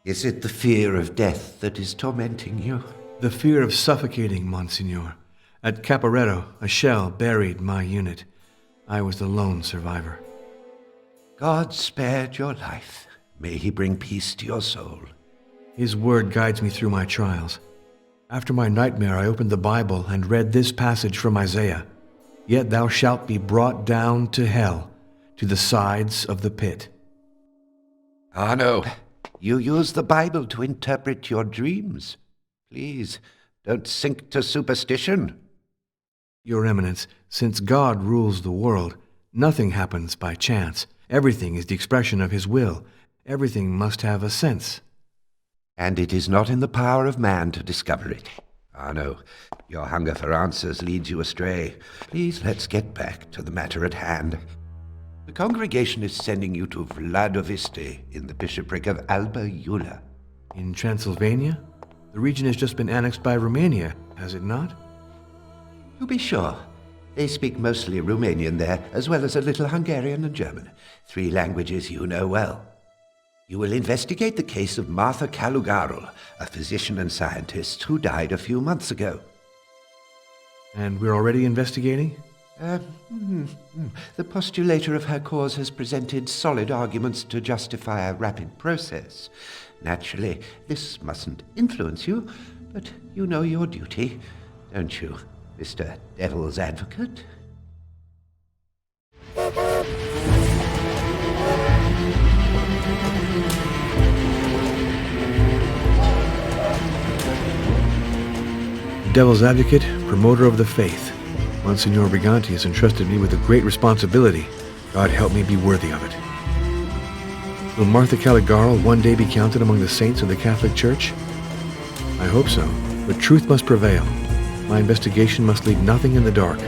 Is it the fear of death that is tormenting you? The fear of suffocating, Monsignor. At Caporetto, a shell buried my unit. I was the lone survivor. God spared your life. May he bring peace to your soul. His word guides me through my trials. After my nightmare, I opened the Bible and read this passage from Isaiah. Yet thou shalt be brought down to hell, to the sides of the pit. Arno, you use the Bible to interpret your dreams. Please, don't sink to superstition. Your Eminence, since God rules the world, nothing happens by chance. Everything is the expression of his will. Everything must have a sense. And it is not in the power of man to discover it. Arno, your hunger for answers leads you astray. Please, let's get back to the matter at hand. The congregation is sending you to Vladoviste in the bishopric of Alba Iula. In Transylvania? The region has just been annexed by Romania, has it not? To be sure. They speak mostly Romanian there, as well as a little Hungarian and German, 3 languages you know well. You will investigate the case of Martha Calugarul, a physician and scientist who died a few months ago. And we're already investigating? The postulator of her cause has presented solid arguments to justify a rapid process. Naturally, this mustn't influence you, but you know your duty, don't you, Mr. Devil's Advocate? Devil's Advocate, promoter of the faith. Monsignor Briganti has entrusted me with a great responsibility. God help me be worthy of it. Will Martha Calugarul one day be counted among the saints of the Catholic Church? I hope so, but truth must prevail. My investigation must leave nothing in the dark.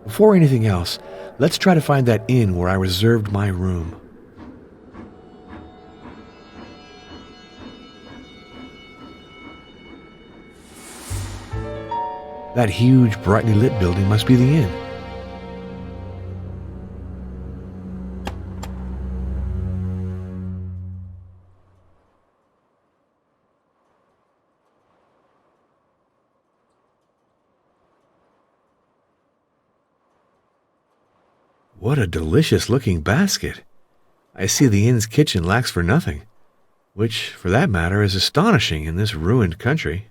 Before anything else, let's try to find that inn where I reserved my room. That huge, brightly lit building must be the inn. What a delicious-looking basket. I see the inn's kitchen lacks for nothing, which, for that matter, is astonishing in this ruined country.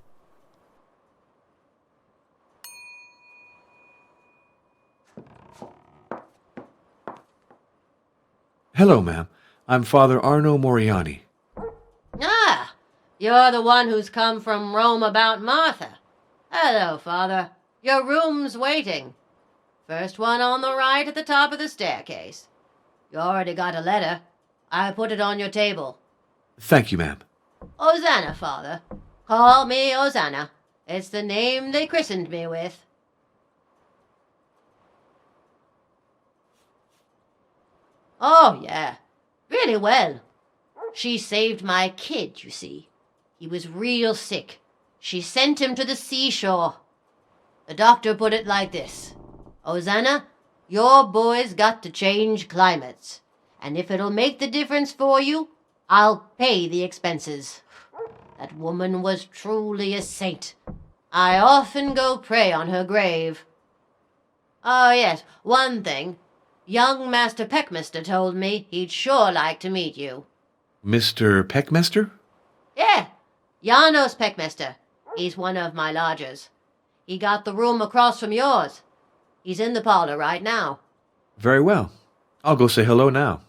Hello, ma'am. I'm Father Arno Moriani. Ah, you're the one who's come from Rome about Martha. Hello, Father. Your room's waiting. First one on the right at the top of the staircase. You already got a letter. I put it on your table. Thank you, ma'am. Hosanna, Father. Call me Hosanna. It's the name they christened me with. Oh, yeah. Really well. She saved my kid, you see. He was real sick. She sent him to the seashore. The doctor put it like this. Hosanna, your boy's got to change climates. And if it'll make the difference for you, I'll pay the expenses. That woman was truly a saint. I often go pray on her grave. Oh, yes, one thing. Young Master Peckmaster told me he'd sure like to meet you. Mr. Peckmaster? Yeah, Janos Peckmaster. He's one of my lodgers. He got the room across from yours. He's in the parlor right now. Very well. I'll go say hello now.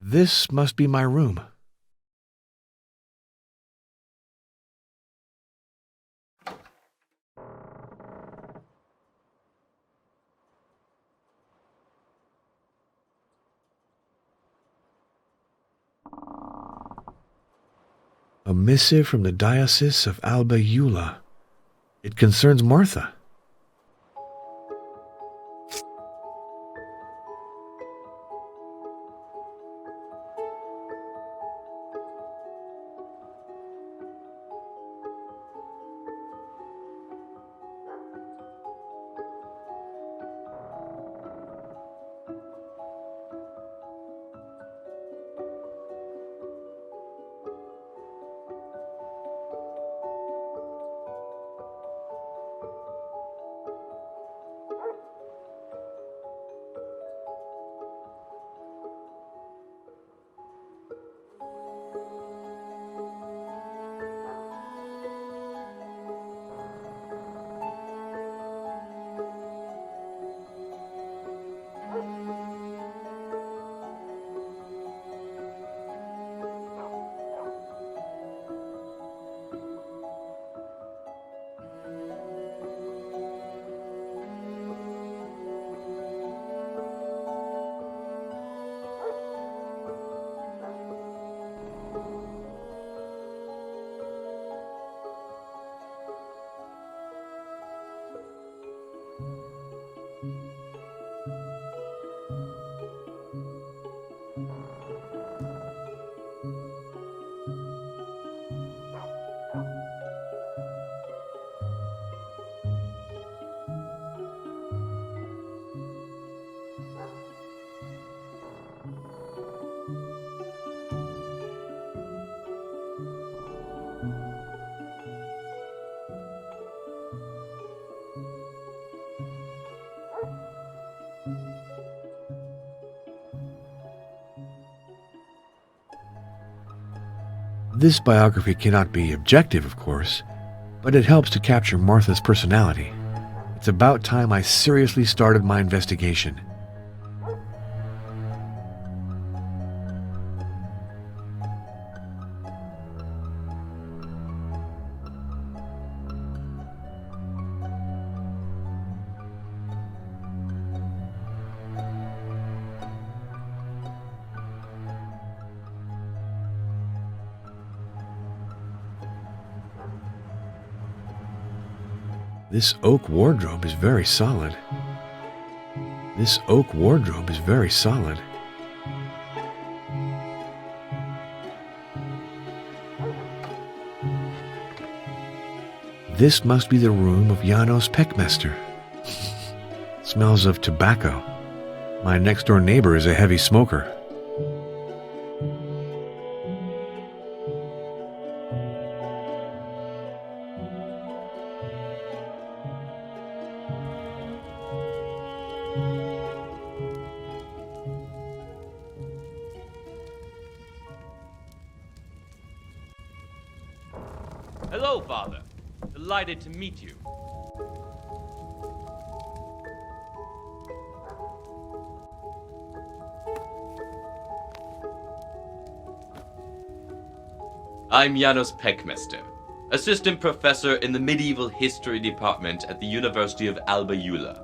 This must be my room. A missive from the diocese of Alba Iula. It concerns Martha. This biography cannot be objective, of course, but it helps to capture Martha's personality. It's about time I seriously started my investigation. This oak wardrobe is very solid. This oak wardrobe is very solid. This must be the room of Janos Peckmester. Smells of tobacco. My next-door neighbor is a heavy smoker. Hello, Father. Delighted to meet you. I'm Janos Peckmester, assistant professor in the medieval history department at the University of Alba Iula.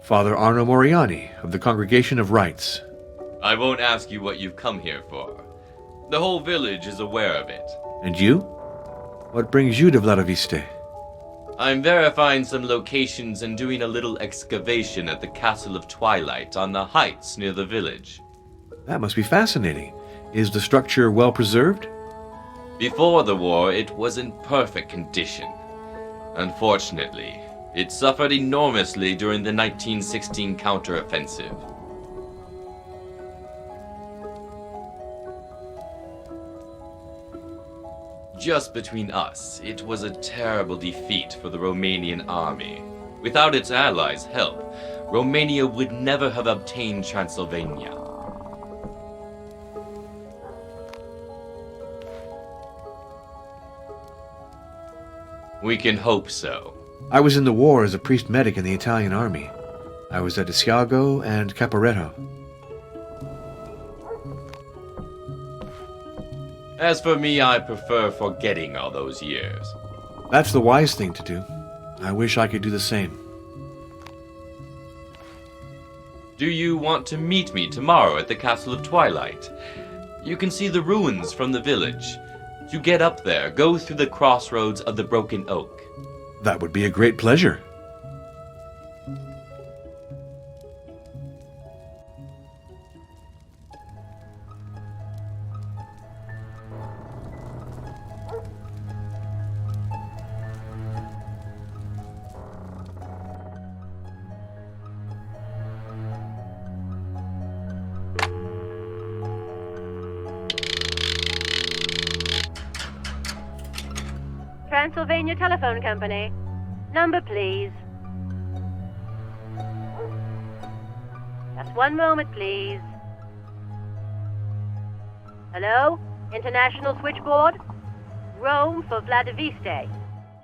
Father Arno Moriani of the Congregation of Rites. I won't ask you what you've come here for. The whole village is aware of it. And you? What brings you to Vladoviste? I'm verifying some locations and doing a little excavation at the Castle of Twilight on the heights near the village. That must be fascinating. Is the structure well preserved? Before the war, it was in perfect condition. Unfortunately, it suffered enormously during the 1916 counteroffensive. Just between us, it was a terrible defeat for the Romanian army. Without its allies' help, Romania would never have obtained Transylvania. We can hope so. I was in the war as a priest medic in the Italian army. I was at Asiago and Caporetto. As for me, I prefer forgetting all those years. That's the wise thing to do. I wish I could do the same. Do you want to meet me tomorrow at the Castle of Twilight? You can see the ruins from the village. To get up there, go through the crossroads of the Broken Oak. That would be a great pleasure. Transylvania Telephone Company. Number, please. Just one moment, please. Hello? International switchboard? Rome for Vladoviste.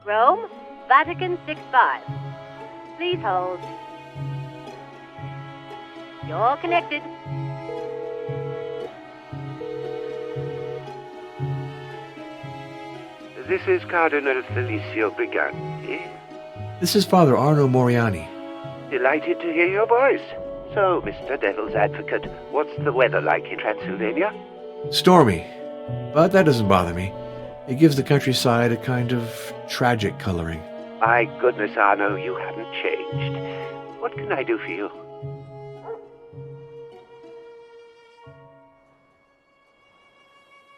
Rome, Vatican 65. Please hold. You're connected. This is Cardinal Felicio Briganti. This is Father Arno Moriani. Delighted to hear your voice. So, Mr. Devil's Advocate, what's the weather like in Transylvania? Stormy. But that doesn't bother me. It gives the countryside a kind of tragic coloring. My goodness, Arno, you haven't changed. What can I do for you?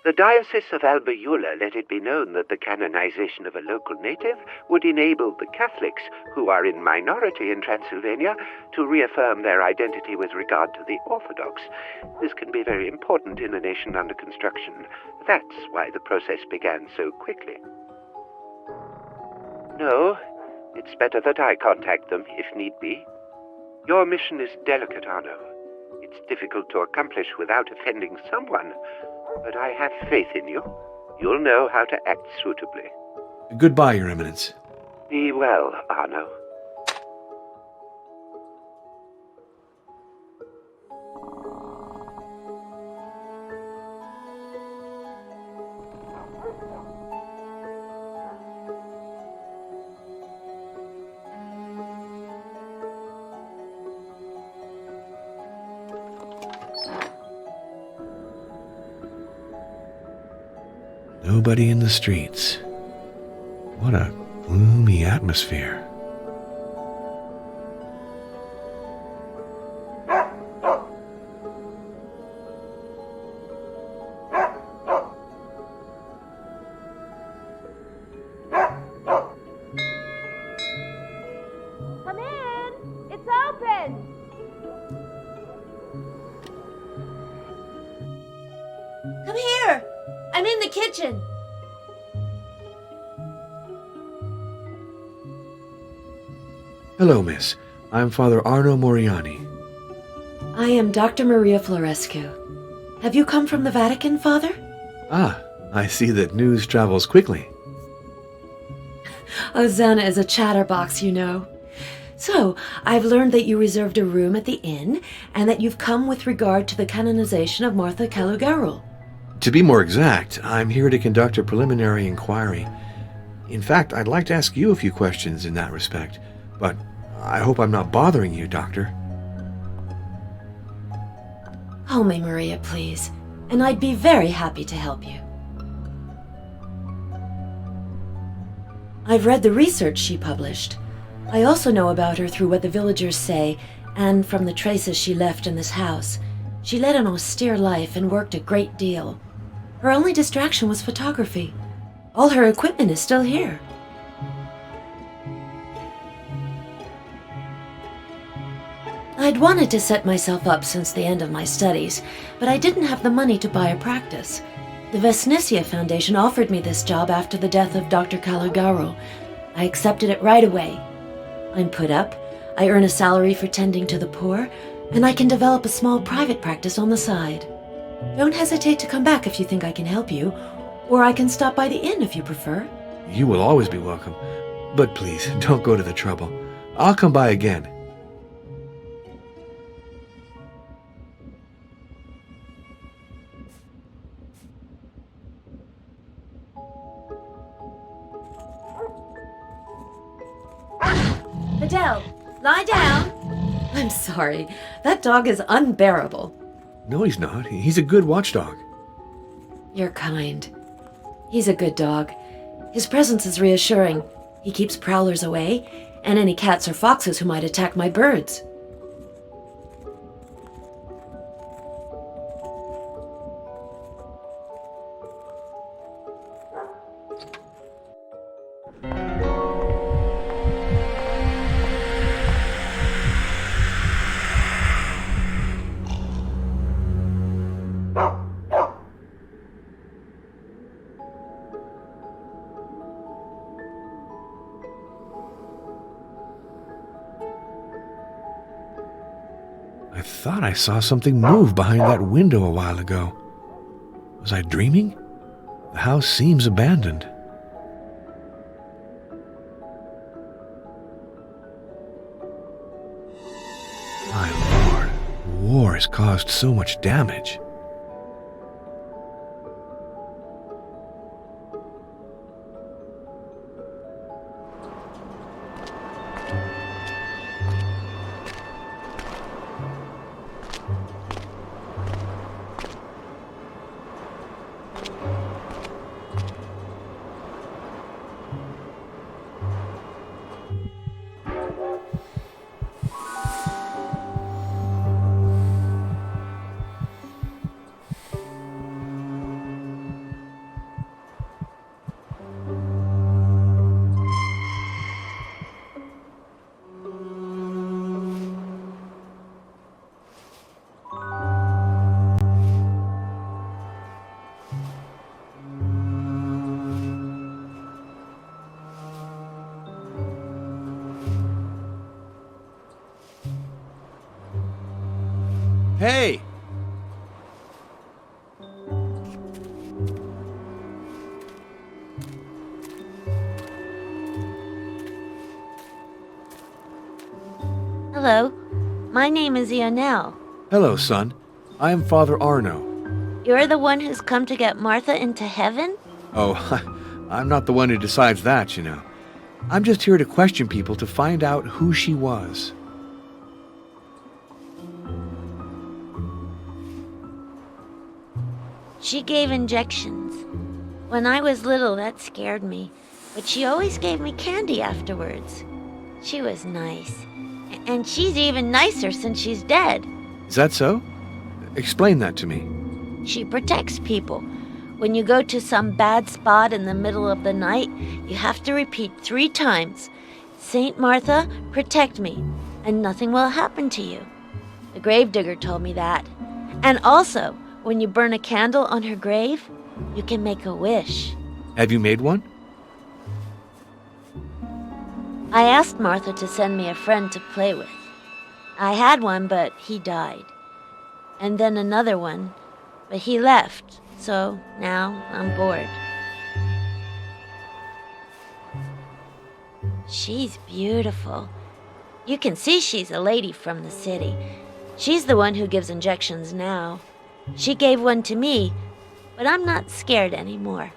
The Diocese of Alba Iula let it be known that the canonization of a local native would enable the Catholics, who are in minority in Transylvania, to reaffirm their identity with regard to the Orthodox. This can be very important in a nation under construction. That's why the process began so quickly. No, it's better that I contact them, if need be. Your mission is delicate, Arno. It's difficult to accomplish without offending someone. But I have faith in you. You'll know how to act suitably. Goodbye, Your Eminence. Be well, Arno. Nobody in the streets. What a gloomy atmosphere. Come in! It's open! Come here! I'm in the kitchen. Hello, miss. I'm Father Arno Moriani. I am Dr. Maria Florescu. Have you come from the Vatican, Father? Ah, I see that news travels quickly. Hosanna is a chatterbox, you know. So, I've learned that you reserved a room at the inn, and that you've come with regard to the canonization of Martha Calugarul. To be more exact, I'm here to conduct a preliminary inquiry. In fact, I'd like to ask you a few questions in that respect, but I hope I'm not bothering you, Doctor. Call me Maria, please, and I'd be very happy to help you. I've read the research she published. I also know about her through what the villagers say, and from the traces she left in this house. She led an austere life and worked a great deal. Her only distraction was photography. All her equipment is still here. I'd wanted to set myself up since the end of my studies, but I didn't have the money to buy a practice. The Vesnicia Foundation offered me this job after the death of Dr. Calugarul. I accepted it right away. I'm put up, I earn a salary for tending to the poor, and I can develop a small private practice on the side. Don't hesitate to come back if you think I can help you, or I can stop by the inn if you prefer. You will always be welcome, but please, don't go to the trouble. I'll come by again. Adele, lie down. I'm sorry. That dog is unbearable. No, he's not. He's a good watchdog. You're kind. He's a good dog. His presence is reassuring. He keeps prowlers away, and any cats or foxes who might attack my birds. I thought I saw something move behind that window a while ago. Was I dreaming? The house seems abandoned. My lord, war has caused so much damage. Hey! Hello, my name is Ionel. Hello, son. I am Father Arno. You're the one who's come to get Martha into heaven? Oh, I'm not the one who decides that, you know. I'm just here to question people to find out who she was. She gave injections. When I was little, that scared me, but she always gave me candy afterwards. She was nice. And she's even nicer since she's dead. Is that so? Explain that to me. She protects people. When you go to some bad spot in the middle of the night, you have to repeat 3 times, "Saint Martha, protect me, and nothing will happen to you." The gravedigger told me that. And also, when you burn a candle on her grave, you can make a wish. Have you made one? I asked Martha to send me a friend to play with. I had one, but he died. And then another one, but he left, so now I'm bored. She's beautiful. You can see she's a lady from the city. She's the one who gives injections now. She gave one to me, but I'm not scared anymore.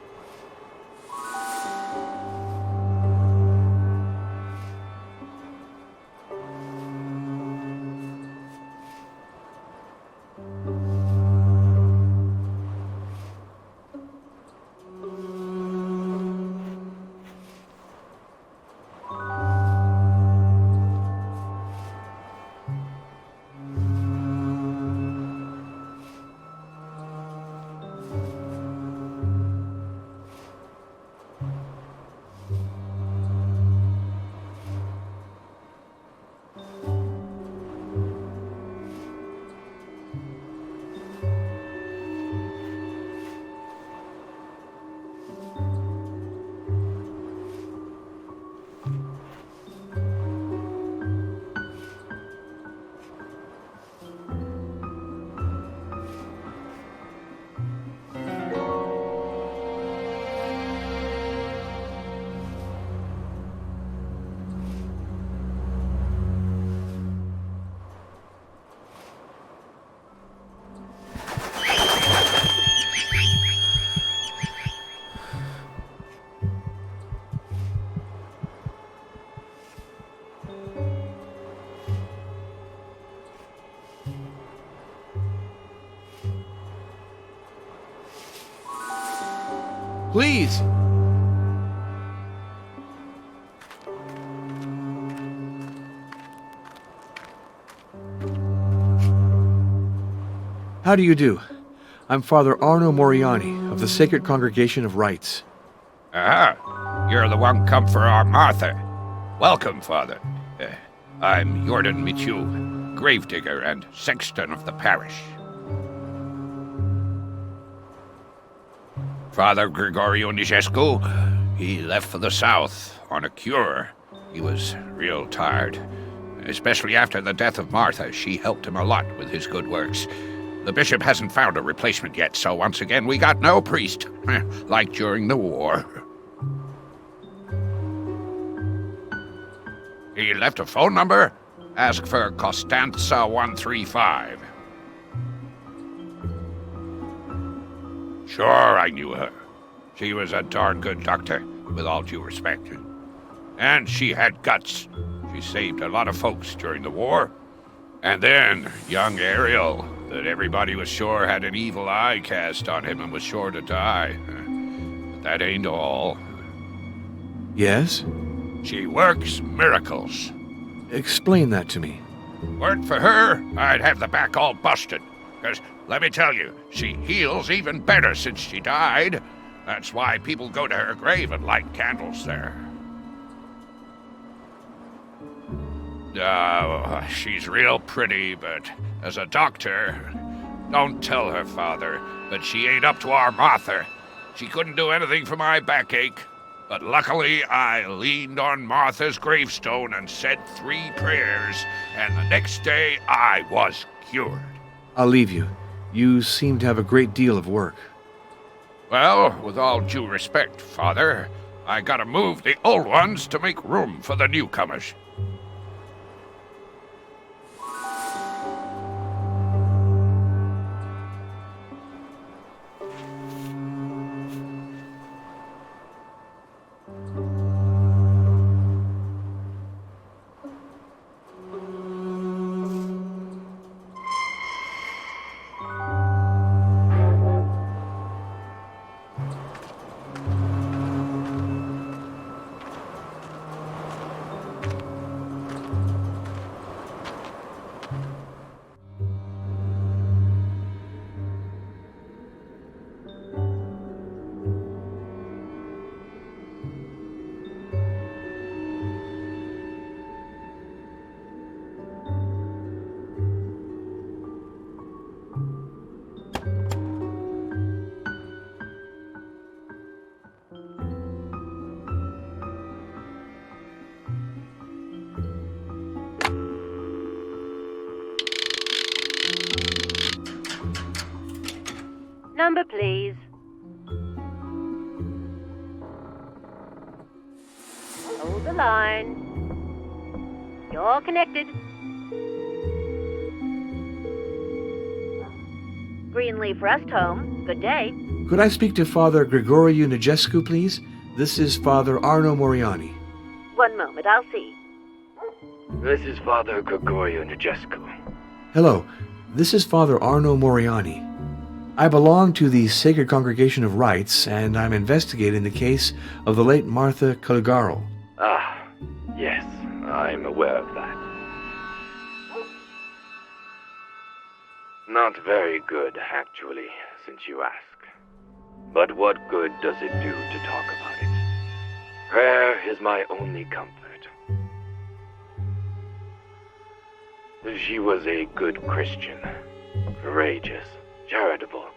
Please! How do you do? I'm Father Arno Moriani of the Sacred Congregation of Rites. Ah, you're the one come for our Martha. Welcome, Father. I'm Jordan Michu, gravedigger and sexton of the parish. Father Gregorio Nijescu, he left for the south on a cure. He was real tired. Especially after the death of Martha, she helped him a lot with his good works. The bishop hasn't found a replacement yet, so once again we got no priest, like during the war. He left a phone number. Ask for Costanza 135. Sure, I knew her. She was a darn good doctor, with all due respect. And she had guts. She saved a lot of folks during the war. And then, young Ariel, that everybody was sure had an evil eye cast on him and was sure to die. But that ain't all. Yes? She works miracles. Explain that to me. Weren't for her, I'd have the back all busted. 'Cause, let me tell you, she heals even better since she died. That's why people go to her grave and light candles there. She's real pretty, but as a doctor, don't tell her, Father, but she ain't up to our Martha. She couldn't do anything for my backache, but luckily I leaned on Martha's gravestone and said 3 prayers, and the next day I was cured. I'll leave you. You seem to have a great deal of work. Well, with all due respect, Father, I gotta move the old ones to make room for the newcomers. Number, please. Hold the line. You're connected. Greenleaf Rest Home. Good day. Could I speak to Father Gregorio Nijescu, please? This is Father Arno Moriani. One moment, I'll see. This is Father Gregorio Nijescu. Hello, this is Father Arno Moriani. I belong to the Sacred Congregation of Rites, and I'm investigating the case of the late Martha Calugarul. Ah, yes, I'm aware of that. Not very good, actually, since you ask. But what good does it do to talk about it? Prayer is my only comfort. She was a good Christian, courageous, charitable,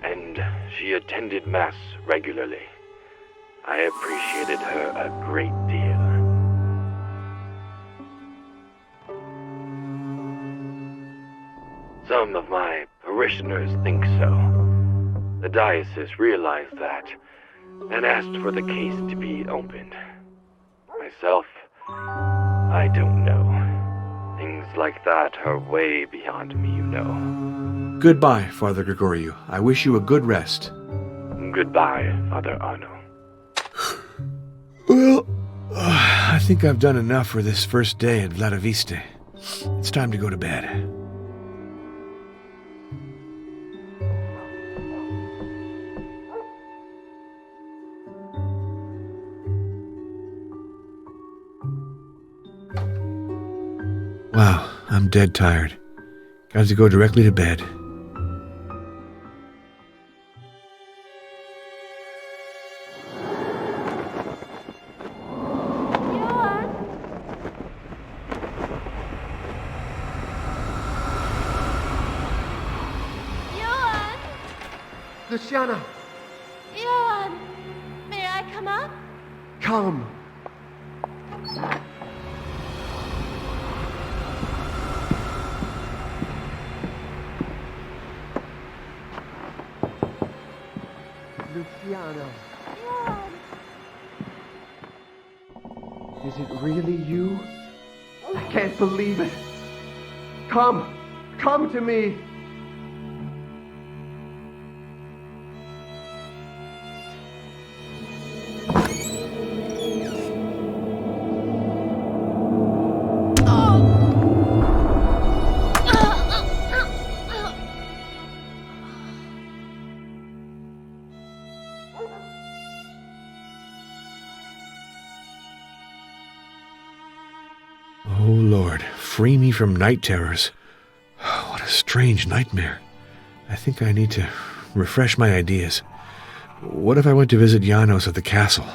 and she attended Mass regularly. I appreciated her a great deal. Some of my parishioners think so. The diocese realized that and asked for the case to be opened. Myself, I don't know. Things like that are way beyond me, you know. Goodbye, Father Gregorio. I wish you a good rest. Goodbye, Father Arno. Well, I think I've done enough for this first day at Vladoviste. It's time to go to bed. Wow, I'm dead tired. Got to go directly to bed. Luciana! Johan, may I come up? Come! Luciana! Johan! Is it really you? I can't believe it! Come! Come to me! Oh, Lord, free me from night terrors. What a strange nightmare. I think I need to refresh my ideas. What if I went to visit Janos at the castle?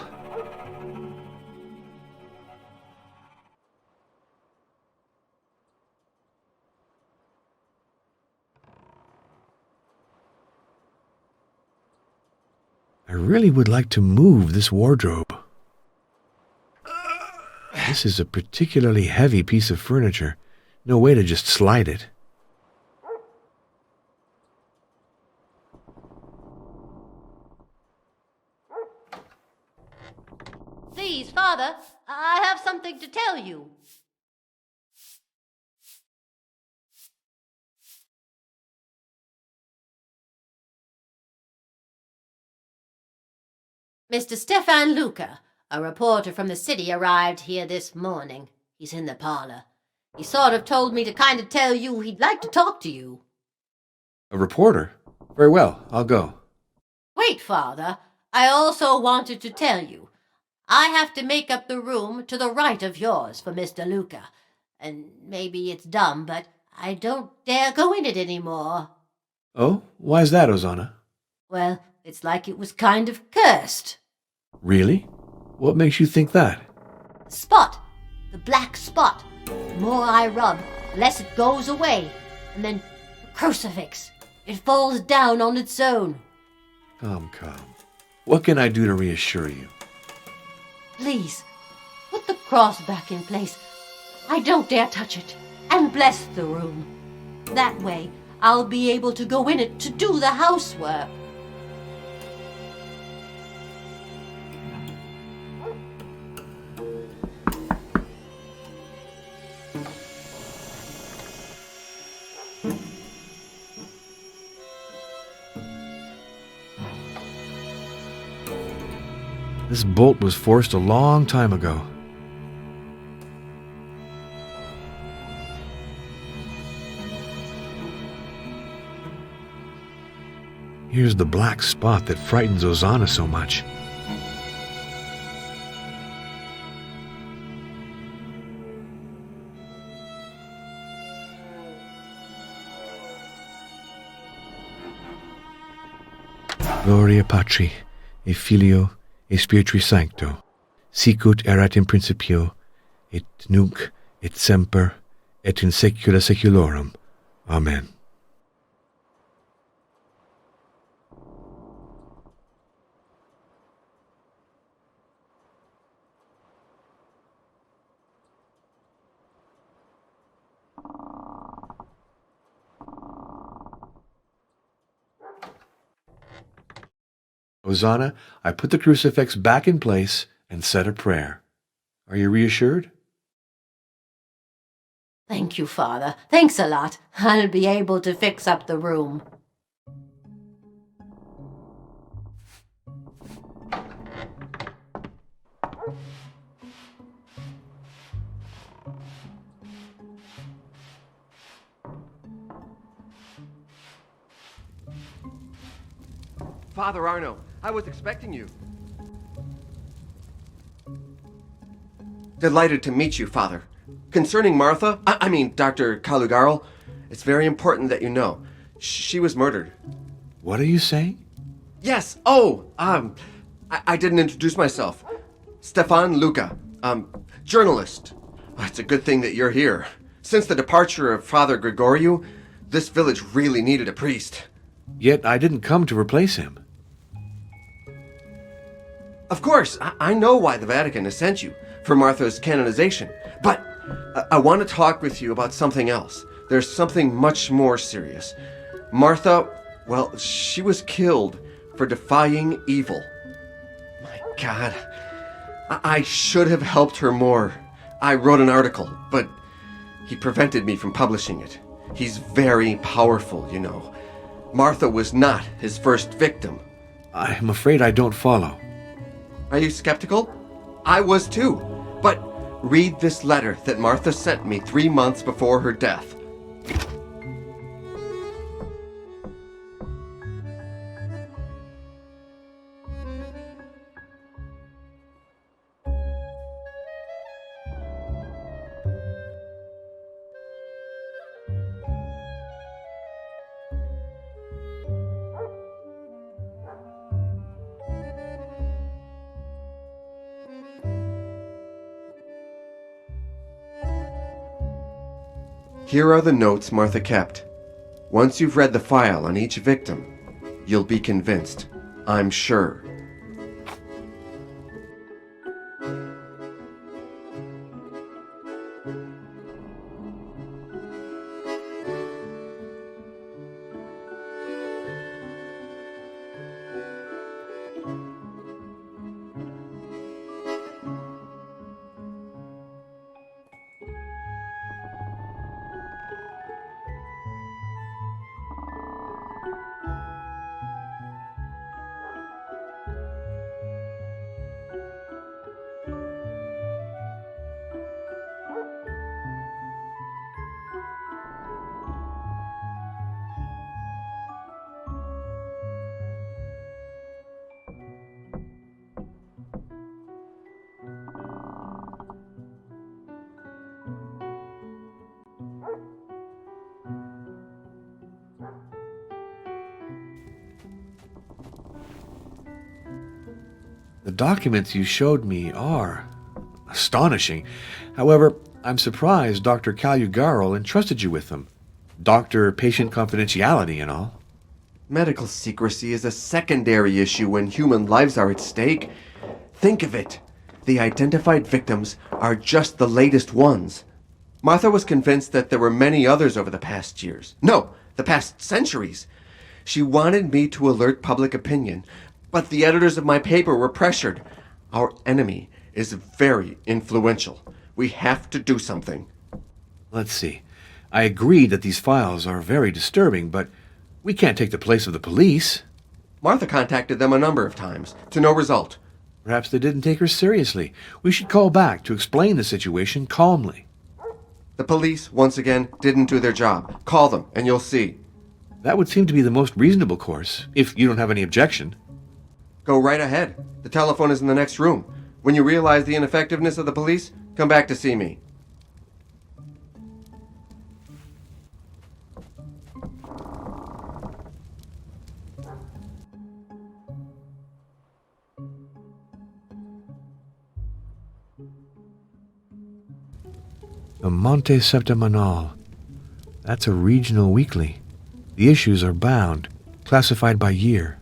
I really would like to move this wardrobe. This is a particularly heavy piece of furniture. No way to just slide it. Please, Father, I have something to tell you. Mr. Stefan Luca, a reporter from the city, arrived here this morning. He's in the parlor. He sort of told me to kind of tell you he'd like to talk to you. A reporter? Very well, I'll go. Wait, Father. I also wanted to tell you. I have to make up the room to the right of yours for Mr. Luca. And maybe it's dumb, but I don't dare go in it anymore. Oh, why's that, Ozana? Well, it's like it was kind of cursed. Really? What makes you think that? Spot. The black spot. The more I rub, the less it goes away. And then the crucifix. It falls down on its own. Come. What can I do to reassure you? Please, put the cross back in place. I don't dare touch it. And bless the room. That way, I'll be able to go in it to do the housework. This bolt was forced a long time ago. Here's the black spot that frightens Ozana so much. Gloria Patri, e Filio, e Spiritui Sancto, sicut erat in principio, et nunc, et semper, et in saecula saeculorum. Amen. Ozana, I put the crucifix back in place and said a prayer. Are you reassured? Thank you, Father. Thanks a lot. I'll be able to fix up the room. Father Arno, I was expecting you. Delighted to meet you, Father. Concerning Martha, I mean Dr. Calugarul, it's very important that you know. She was murdered. What are you saying? Yes, I didn't introduce myself. Stefan Luca, journalist. It's a good thing that you're here. Since the departure of Father Gregoriu, this village really needed a priest. Yet I didn't come to replace him. Of course, I know why the Vatican has sent you, for Martha's canonization. But I want to talk with you about something else. There's something much more serious. Martha, well, she was killed for defying evil. My God, I should have helped her more. I wrote an article, but he prevented me from publishing it. He's very powerful, you know. Martha was not his first victim. I'm afraid I don't follow. Are you skeptical? I was too. But read this letter that Martha sent me 3 months before her death. Here are the notes Martha kept. Once you've read the file on each victim, you'll be convinced. I'm sure. The documents you showed me are astonishing. However, I'm surprised Dr. Calugarul entrusted you with them. Doctor-patient confidentiality and all. Medical secrecy is a secondary issue when human lives are at stake. Think of it. The identified victims are just the latest ones. Martha was convinced that there were many others over the past years. No, the past centuries. She wanted me to alert public opinion, but the editors of my paper were pressured. Our enemy is very influential. We have to do something. Let's see. I agree that these files are very disturbing, but we can't take the place of the police. Martha contacted them a number of times, to no result. Perhaps they didn't take her seriously. We should call back to explain the situation calmly. The police, once again, didn't do their job. Call them, and you'll see. That would seem to be the most reasonable course, if you don't have any objection. Go right ahead. The telephone is in the next room. When you realize the ineffectiveness of the police, come back to see me. The Monte Septimanal. That's a regional weekly. The issues are bound, classified by year.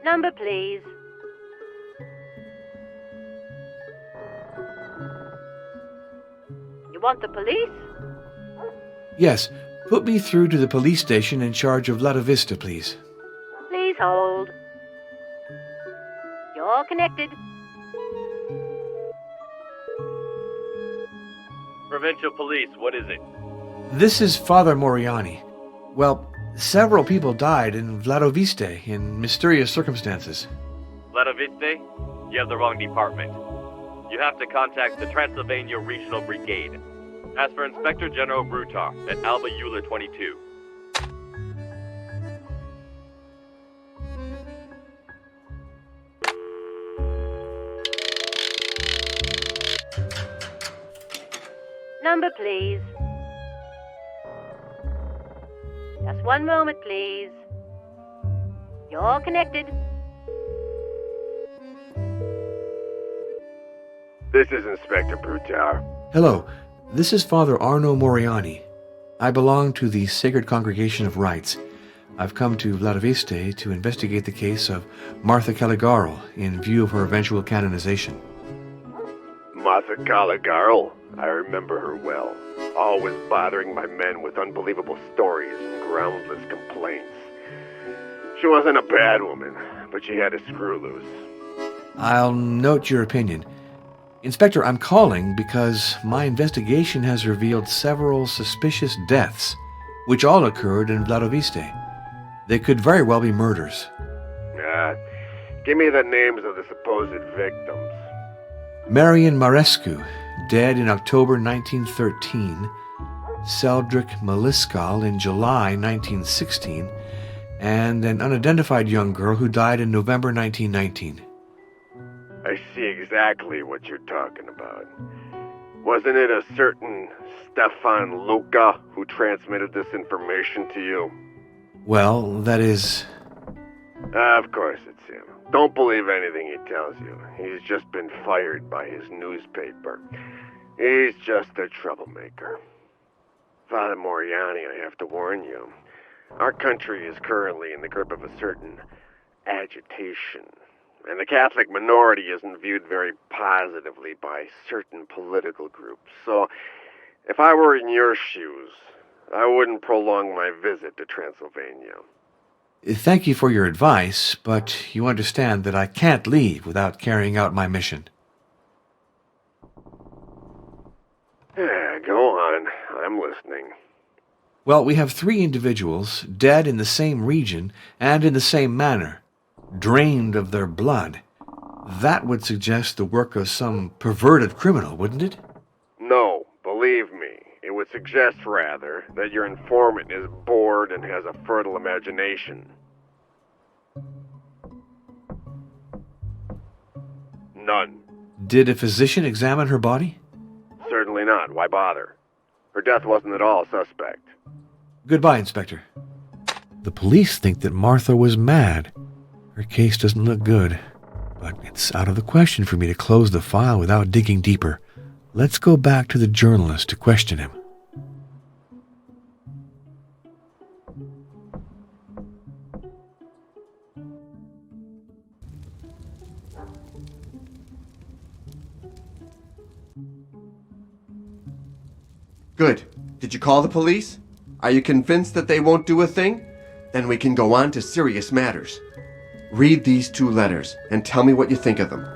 Number, please. You want the police? Yes, put me through to the police station in charge of Vladoviste, please. Please hold. You're connected. Provincial Police, what is it? This is Father Moriani. Well, several people died in Vladoviste in mysterious circumstances. Vladoviste? You have the wrong department. You have to contact the Transylvania Regional Brigade. As for Inspector General Brutar at Alba Iula 22. Number, please. Just one moment, please. You're connected. This is Inspector Brutar. Hello, this is Father Arno Moriani. I belong to the Sacred Congregation of Rites. I've come to Vladoviste to investigate the case of Martha Calugarul in view of her eventual canonization. Martha Calugarul. I remember her well. Always bothering my men with unbelievable stories and groundless complaints. She wasn't a bad woman, but she had a screw loose. I'll note your opinion. Inspector, I'm calling because my investigation has revealed several suspicious deaths, which all occurred in Vladoviste. They could very well be murders. Give me the names of the supposed victims. Marian Marescu, dead in October 1913, Seldrick Maliskal in July 1916, and an unidentified young girl who died in November 1919. I see exactly what you're talking about. Wasn't it a certain Stefan Luca who transmitted this information to you? Well, that is... Of course it's him. Don't believe anything he tells you. He's just been fired by his newspaper. He's just a troublemaker. Father Moriani, I have to warn you. Our country is currently in the grip of a certain agitation. And the Catholic minority isn't viewed very positively by certain political groups. So, if I were in your shoes, I wouldn't prolong my visit to Transylvania. Thank you for your advice, but you understand that I can't leave without carrying out my mission. Yeah, go on. I'm listening. Well, we have 3 individuals dead in the same region and in the same manner, drained of their blood. That would suggest the work of some perverted criminal, wouldn't it? No, believe me. It would suggest, rather, that your informant is bored and has a fertile imagination. None. Did a physician examine her body? Certainly not. Why bother? Her death wasn't at all suspect. Goodbye, Inspector. The police think that Martha was mad. Her case doesn't look good, but it's out of the question for me to close the file without digging deeper. Let's go back to the journalist to question him. Good. Did you call the police? Are you convinced that they won't do a thing? Then we can go on to serious matters. Read these 2 letters and tell me what you think of them.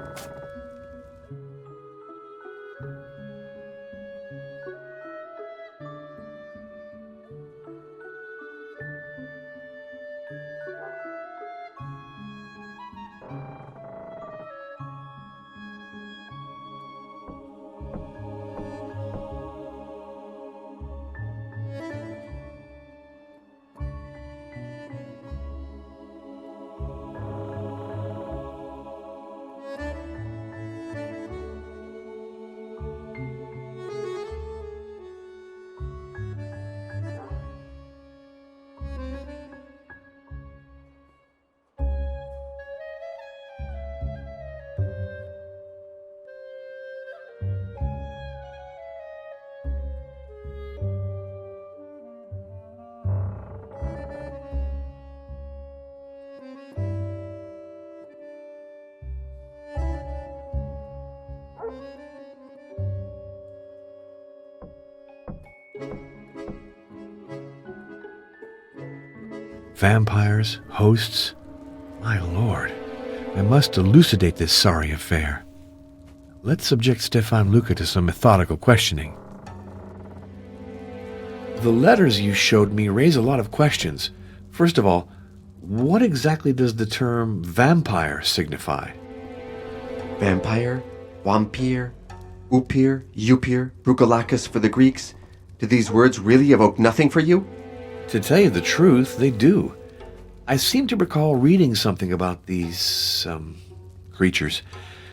Vampires, hosts. My lord, I must elucidate this sorry affair. Let's subject Stefan Luca to some methodical questioning. The letters you showed me raise a lot of questions. First of all, what exactly does the term vampire signify? Vampire? Vampire? Upir, Upir, Brucolacus for the Greeks. Do these words really evoke nothing for you? To tell you the truth, they do. I seem to recall reading something about these, creatures.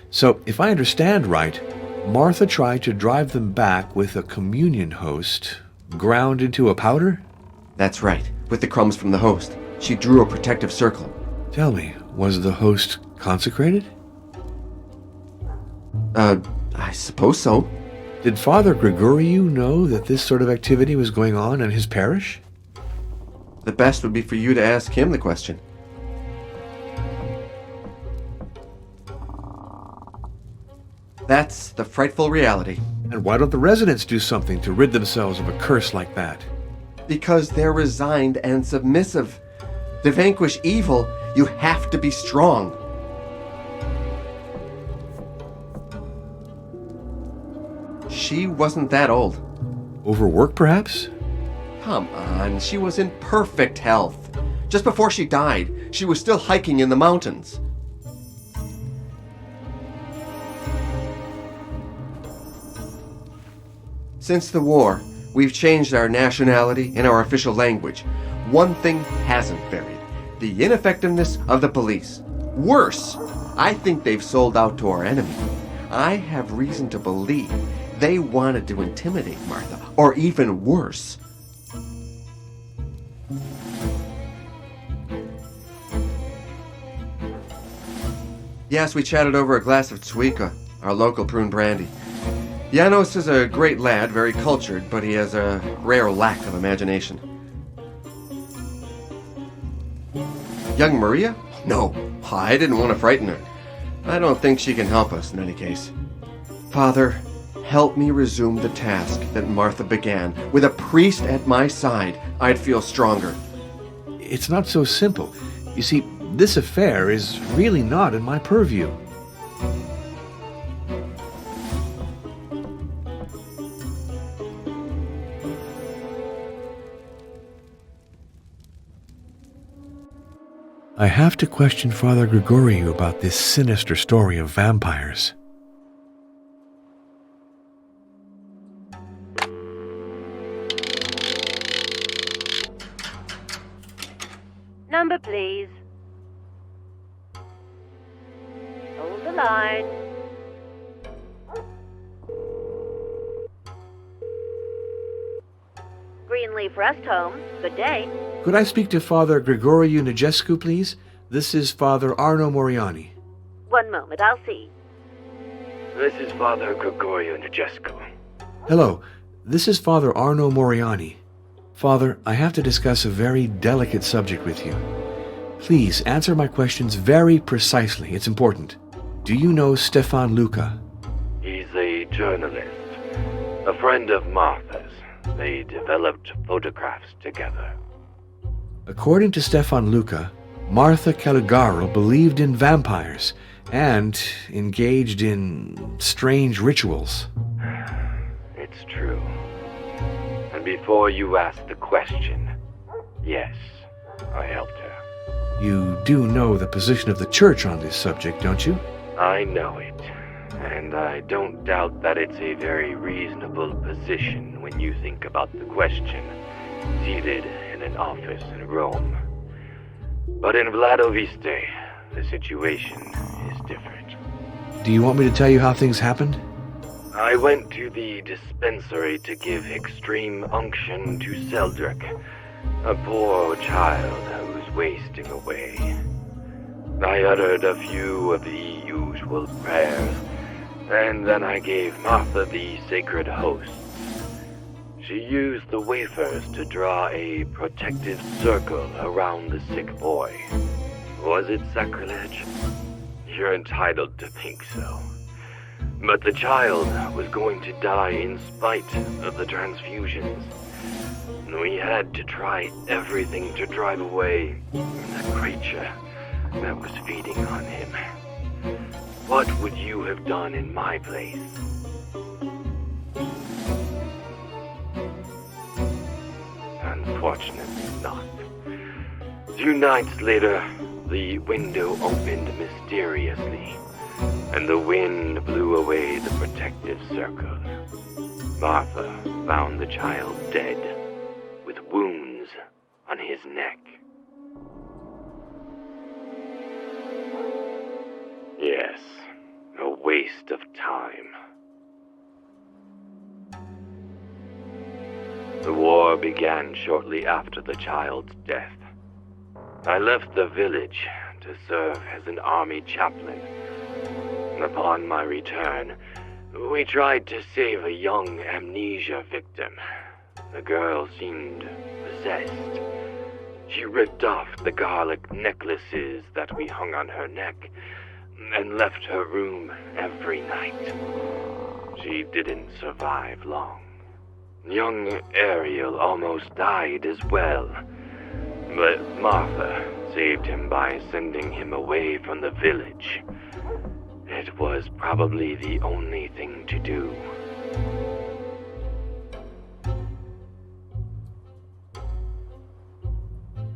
So, if I understand right, Martha tried to drive them back with a communion host ground into a powder? That's right, with the crumbs from the host. She drew a protective circle. Tell me, was the host consecrated? I suppose so. Did Father Gregoriou know that this sort of activity was going on in his parish? The best would be for you to ask him the question. That's the frightful reality. And why don't the residents do something to rid themselves of a curse like that? Because they're resigned and submissive. To vanquish evil, you have to be strong. She wasn't that old. Overwork, perhaps? Come on, she was in perfect health. Just before she died, she was still hiking in the mountains. Since the war, we've changed our nationality and our official language. One thing hasn't varied: the ineffectiveness of the police. Worse, I think they've sold out to our enemy. I have reason to believe they wanted to intimidate Martha, or even worse. Yes, we chatted over a glass of Tsuika, our local prune brandy. Janos is a great lad, very cultured, but he has a rare lack of imagination. Young Maria? No, I didn't want to frighten her. I don't think she can help us in any case. Father, help me resume the task that Martha began. With a priest at my side, I'd feel stronger. It's not so simple. You see, this affair is really not in my purview. I have to question Father Gregoriou about this sinister story of vampires. Number, please. Hold the line. Greenleaf Rest Home. Good day. Could I speak to Father Gregoriou Nigescu, please? This is Father Arno Moriani. One moment, I'll see. This is Father Gregorio Nigescu. Hello, this is Father Arno Moriani. Father, I have to discuss a very delicate subject with you. Please answer my questions very precisely. It's important. Do you know Stefan Luca? He's a journalist, a friend of Martha's. They developed photographs together. According to Stefan Luca, Martha Calugarul believed in vampires and engaged in strange rituals. It's true. And before you ask the question, yes, I helped her. You do know the position of the church on this subject, don't you? I know it. And I don't doubt that it's a very reasonable position when you think about the question, seated in an office in Rome. But in Vladoviste, the situation is different. Do you want me to tell you how things happened? I went to the dispensary to give extreme unction to Seldrick, a poor child who was wasting away. I uttered a few of the usual prayers, and then I gave Martha the sacred hosts. She used the wafers to draw a protective circle around the sick boy. Was it sacrilege? You're entitled to think so. But the child was going to die in spite of the transfusions. We had to try everything to drive away the creature that was feeding on him. What would you have done in my place? Unfortunately not. 2 nights later, the window opened mysteriously. and the wind blew away the protective circle. Martha found the child dead, with wounds on his neck. Yes, a waste of time. The war began shortly after the child's death. I left the village to serve as an army chaplain. Upon my return, we tried to save a young amnesia victim. The girl seemed possessed. She ripped off the garlic necklaces that we hung on her neck and left her room every night. She didn't survive long. Young Ariel almost died as well, but Martha saved him by sending him away from the village. It was probably the only thing to do.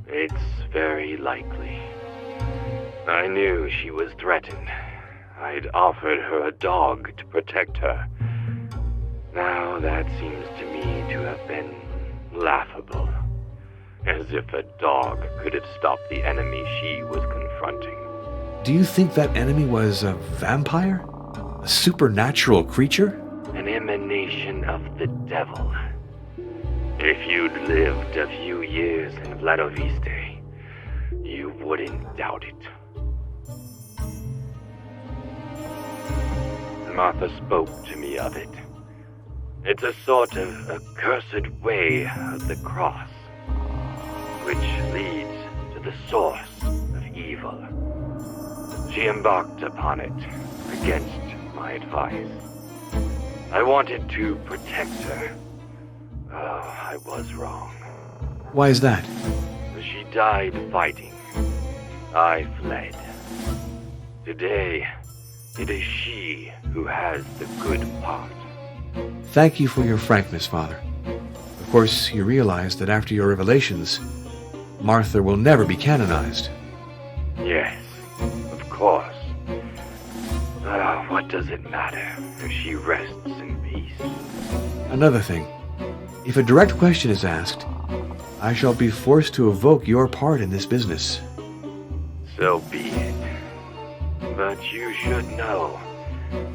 It's very likely. I knew she was threatened. I'd offered her a dog to protect her. Now that seems to me to have been laughable. As if a dog could have stopped the enemy she was confronting. Do you think that enemy was a vampire? A supernatural creature? An emanation of the devil. If you'd lived a few years in Vladoviste, you wouldn't doubt it. Martha spoke to me of it. It's a sort of accursed way of the cross, which leads to the source of evil. She embarked upon it against my advice. I wanted to protect her. Oh, I was wrong. Why is that? She died fighting. I fled. Today, it is she who has the good part. Thank you for your frankness, Father. Of course, you realize that after your revelations, Martha will never be canonized. Yes, of course. What does it matter if she rests in peace? Another thing, if a direct question is asked, I shall be forced to evoke your part in this business. So be it. But you should know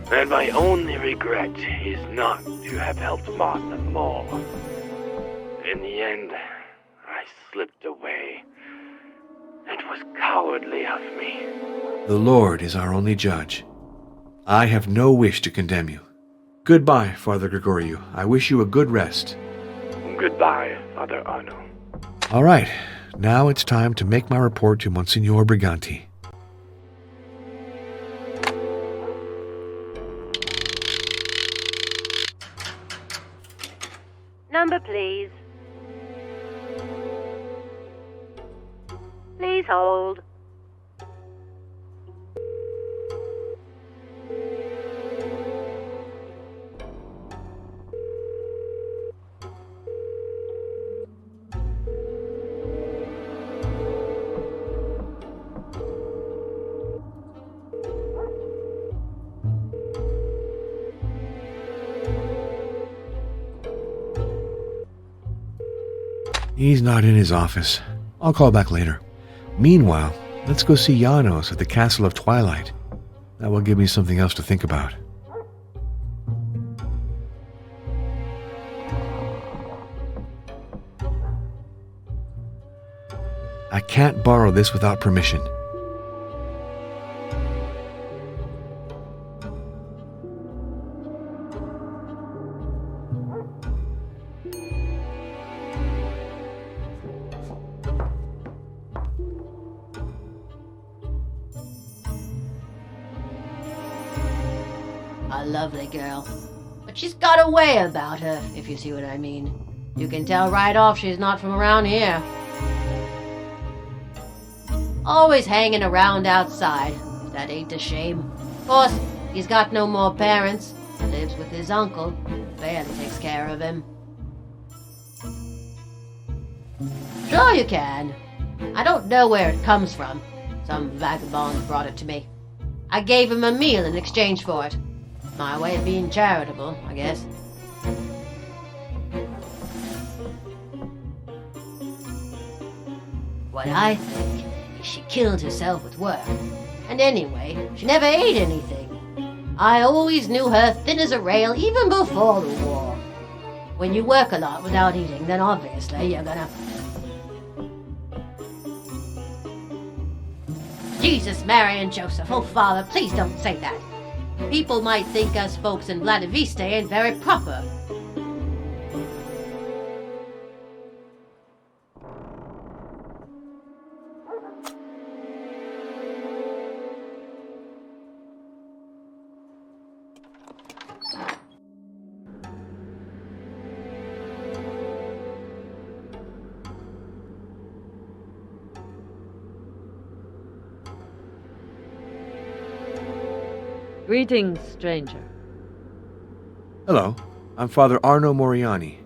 that my only regret is not to have helped Martha more. In the end, I slipped away. It was cowardly of me. The Lord is our only judge. I have no wish to condemn you. Goodbye, Father Gregoriou. I wish you a good rest. Goodbye, Father Arno. All right, now it's time to make my report to Monsignor Briganti. Number, please. Please hold. He's not in his office. I'll call back later. Meanwhile, let's go see Janos at the Castle of Twilight. That will give me something else to think about. I can't borrow this without permission. A lovely girl. But she's got a way about her, if you see what I mean. You can tell right off she's not from around here. Always hanging around outside. If that ain't a shame. Of course, he's got no more parents. Lives with his uncle. Barely takes care of him. Sure you can. I don't know where it comes from. Some vagabond brought it to me. I gave him a meal in exchange for it. My way of being charitable, I guess. What I think is she killed herself with work. And anyway, she never ate anything. I always knew her thin as a rail even before the war. When you work a lot without eating, then obviously you're gonna... Jesus, Mary, and Joseph, oh Father, please don't say that. People might think us folks in Vladoviste ain't very proper. Greetings, stranger. Hello, I'm Father Arno Moriani.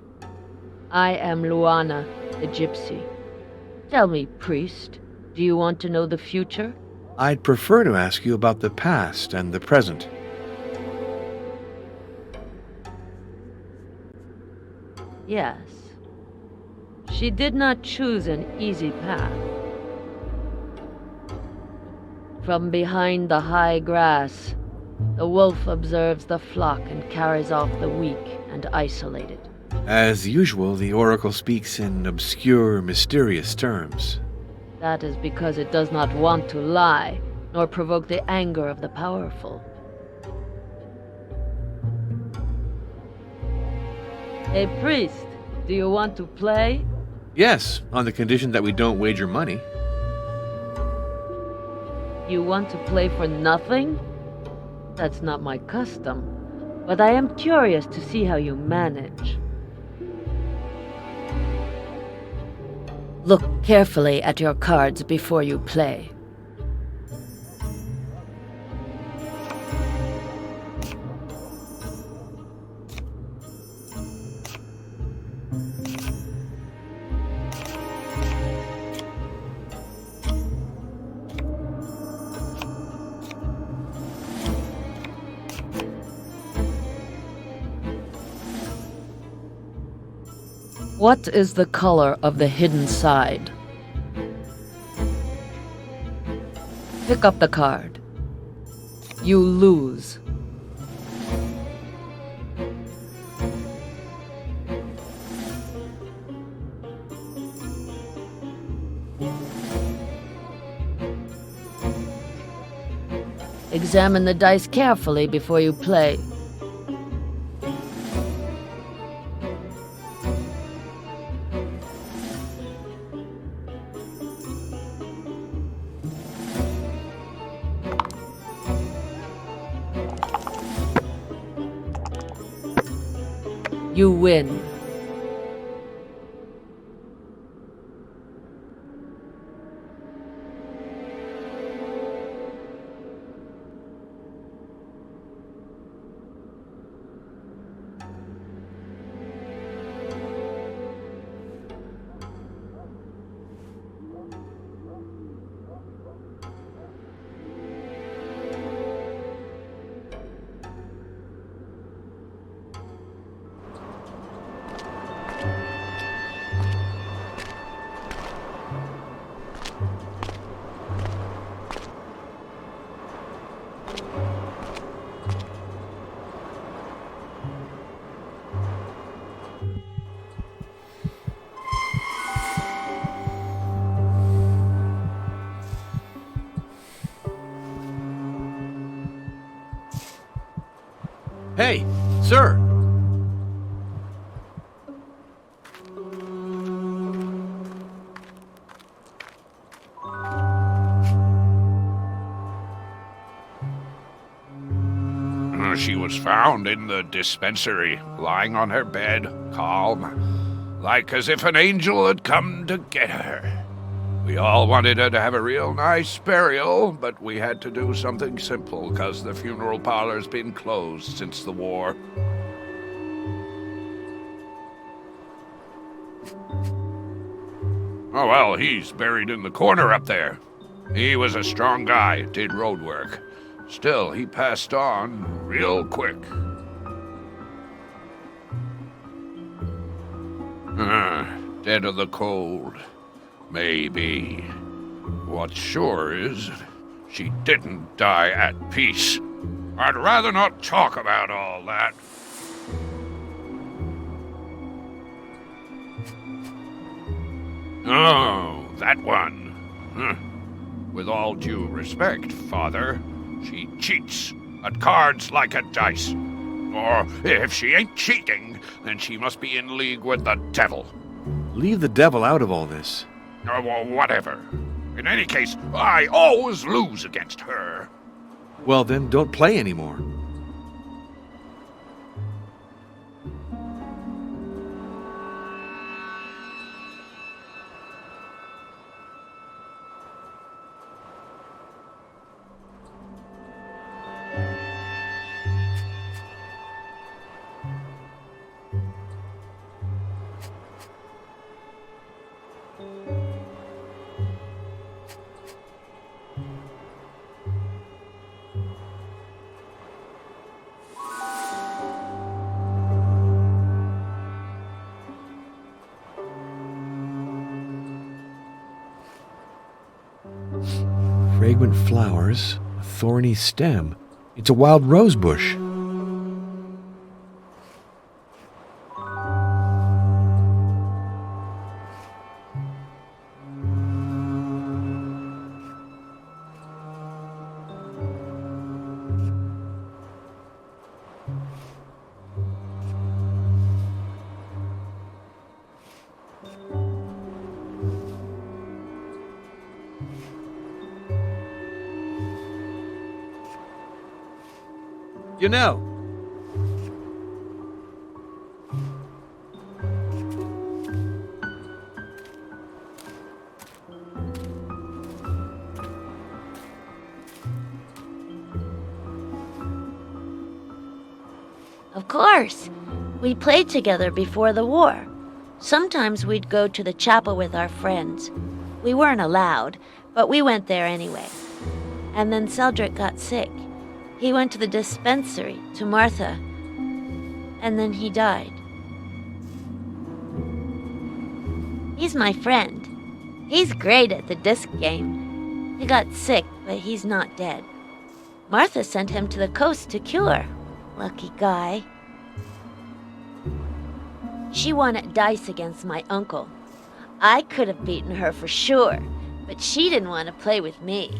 I am Luana, the gypsy. Tell me, priest, do you want to know the future? I'd prefer to ask you about the past and the present. Yes. She did not choose an easy path. From behind the high grass, the wolf observes the flock and carries off the weak and isolated. As usual, the oracle speaks in obscure, mysterious terms. That is because it does not want to lie, nor provoke the anger of the powerful. Hey, priest, do you want to play? Yes, on the condition that we don't wager money. You want to play for nothing? That's not my custom, but I am curious to see how you manage. Look carefully at your cards before you play. What is the color of the hidden side? Pick up the card. You lose. Examine the dice carefully before you play. You win. Hey, sir! She was found in the dispensary, lying on her bed, calm, like as if an angel had come to get her. We all wanted her to have a real nice burial, but we had to do something simple, 'cause the funeral parlor's been closed since the war. Oh, well, he's buried in the corner up there. He was a strong guy, did road work. Still, he passed on real quick. Dead of the cold. Maybe. What's sure is, she didn't die at peace. I'd rather not talk about all that. Oh, that one. With all due respect, Father, she cheats at cards like a dice. Or if she ain't cheating, then she must be in league with the devil. Leave the devil out of all this. Well, whatever. In any case, I always lose against her. Well, then don't play anymore. Fragrant flowers, a thorny stem. It's a wild rose bush. You know. Of course. We played together before the war. Sometimes we'd go to the chapel with our friends. We weren't allowed, but we went there anyway. And then Cedric got sick. He went to the dispensary, to Martha, and then he died. He's my friend. He's great at the disc game. He got sick, but he's not dead. Martha sent him to the coast to cure. Lucky guy. She won at dice against my uncle. I could have beaten her for sure, but she didn't want to play with me.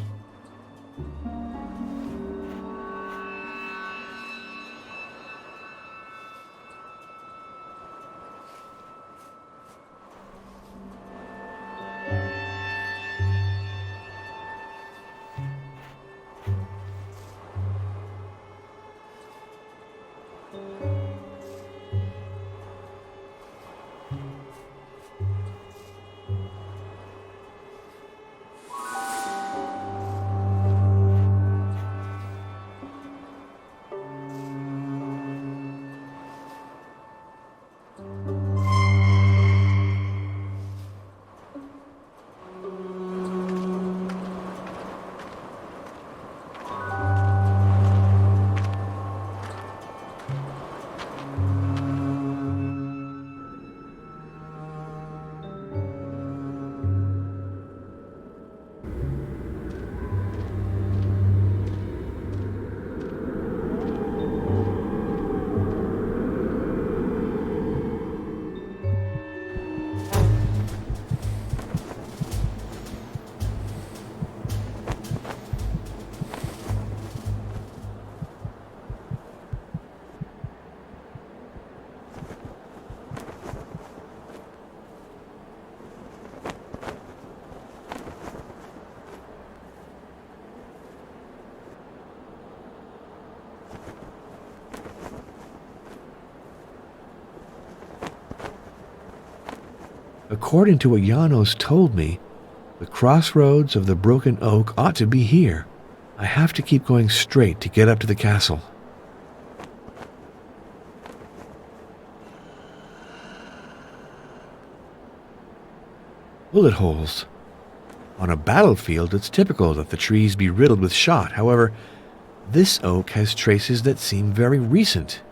According to what Janos told me, the crossroads of the Broken Oak ought to be here. I have to keep going straight to get up to the castle. Bullet holes. On a battlefield, it's typical that the trees be riddled with shot. However, This oak has traces that seem very recent.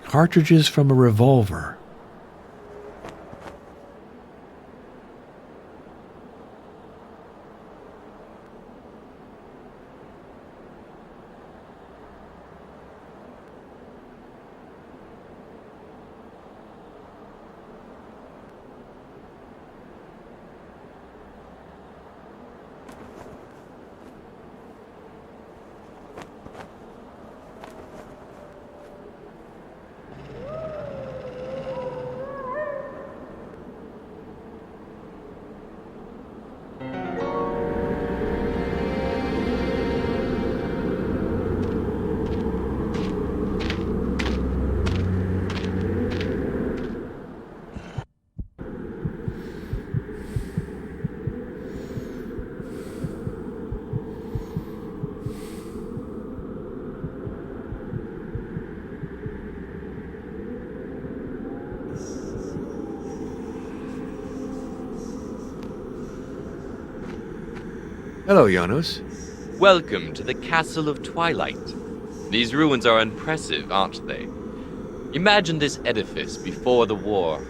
Cartridges from a revolver. Hello, Janos. Welcome to the Castle of Twilight. These ruins are impressive, aren't they? Imagine this edifice before the war,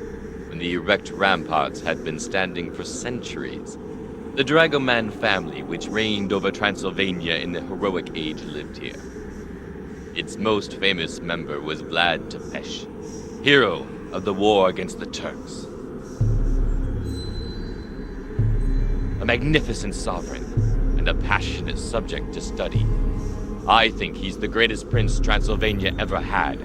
when the erect ramparts had been standing for centuries. The Dragoman family, which reigned over Transylvania in the heroic age, lived here. Its most famous member was Vladoviste, hero of the war against the Turks. A magnificent sovereign, and a passionate subject to study. I think he's the greatest prince Transylvania ever had.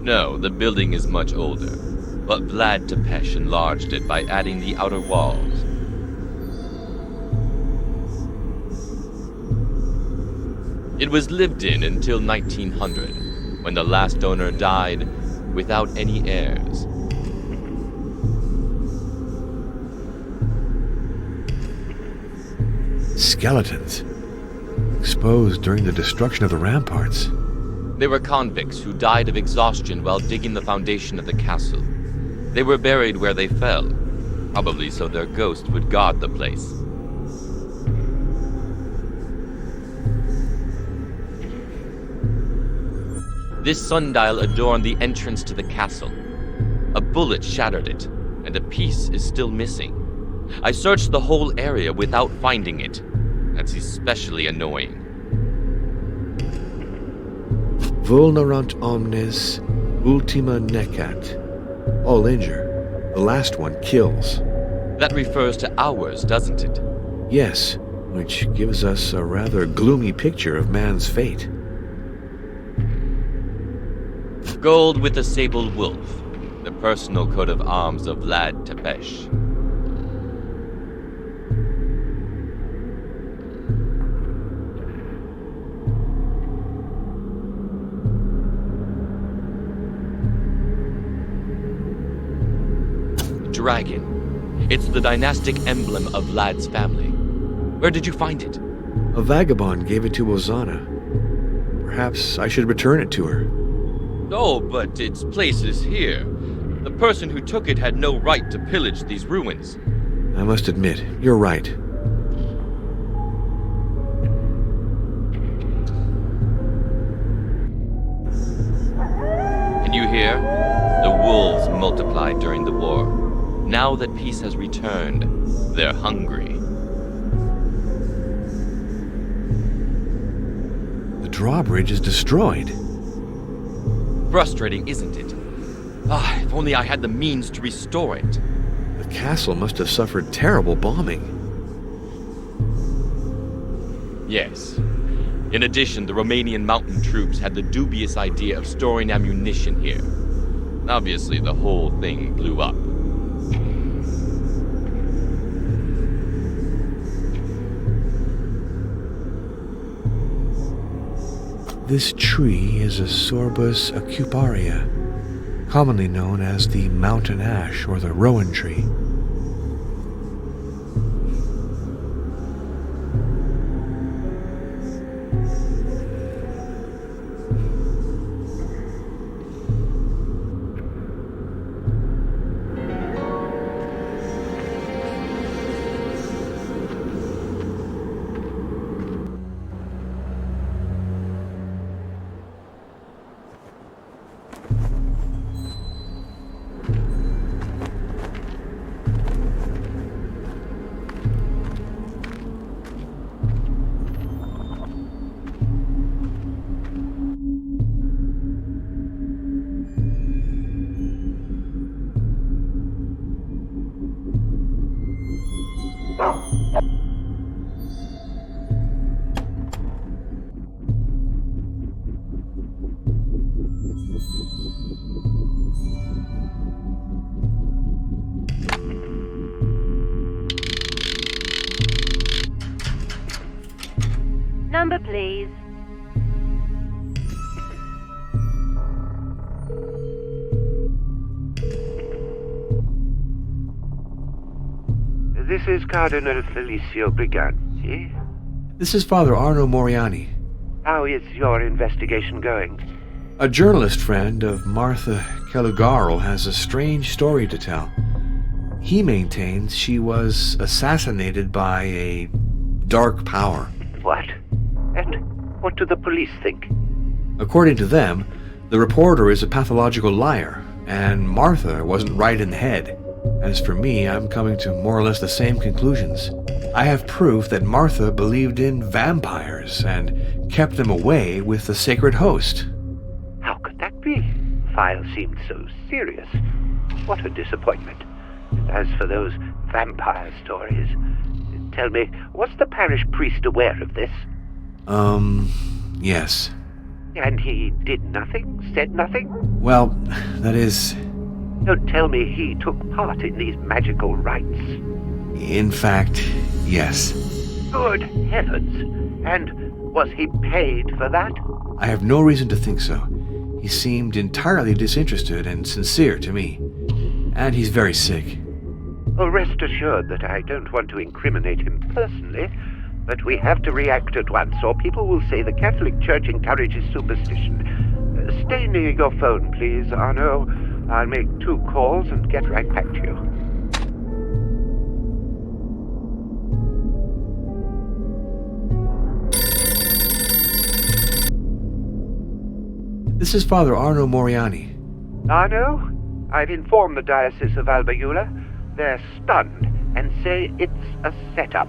No, the building is much older, but Vladoviste enlarged it by adding the outer walls. It was lived in until 1900, when the last owner died without any heirs. Skeletons. Exposed during the destruction of the ramparts. They were convicts who died of exhaustion while digging the foundation of the castle. They were buried where they fell, probably so their ghost would guard the place. This sundial adorned the entrance to the castle. A bullet shattered it, and a piece is still missing. I searched the whole area without finding it. That's especially annoying. Vulnerant omnes, ultima necat. All injure. The last one kills. That refers to ours, doesn't it? Yes, which gives us a rather gloomy picture of man's fate. Gold with the sable wolf, the personal coat of arms of Vladoviste. Dragon. It's the dynastic emblem of Vlad's family. Where did you find it? A vagabond gave it to Ozana. Perhaps I should return it to her. Oh, but its place is here. The person who took it had no right to pillage these ruins. I must admit, you're right. Can you hear? The wolves multiplied during the war. Now that peace has returned, they're hungry. The drawbridge is destroyed. Frustrating, isn't it? If only I had the means to restore it. The castle must have suffered terrible bombing. Yes. In addition, the Romanian mountain troops had the dubious idea of storing ammunition here. Obviously, the whole thing blew up. This tree is a Sorbus acuparia, commonly known as the mountain ash or the rowan tree. Number, please. This is Cardinal Felicio Briganti. This is Father Arno Moriani, How is your investigation going? a journalist friend of Martha Calugarul has a strange story to tell. He maintains she was assassinated by a dark power. What? And what do the police think? According to them, the reporter is a pathological liar, and Martha wasn't right in the head. As for me, I'm coming to more or less the same conclusions. I have proof that Martha believed in vampires and kept them away with the sacred host. How could that be? The file seemed so serious. What a disappointment. And as for those vampire stories, tell me, was the parish priest aware of this? Yes. And he did nothing? Said nothing? Well, that is... Don't tell me he took part in these magical rites. In fact, yes. Good heavens! And was he paid for that? I have no reason to think so. He seemed entirely disinterested and sincere to me. And he's very sick. Oh, rest assured that I don't want to incriminate him personally, but we have to react at once, or people will say the Catholic Church encourages superstition. Stay near your phone, please, Arno. I'll make 2 calls and get right back to you. This is Father Arno Moriani. Arno, I've informed the Diocese of Alba Iula. They're stunned and say it's a setup.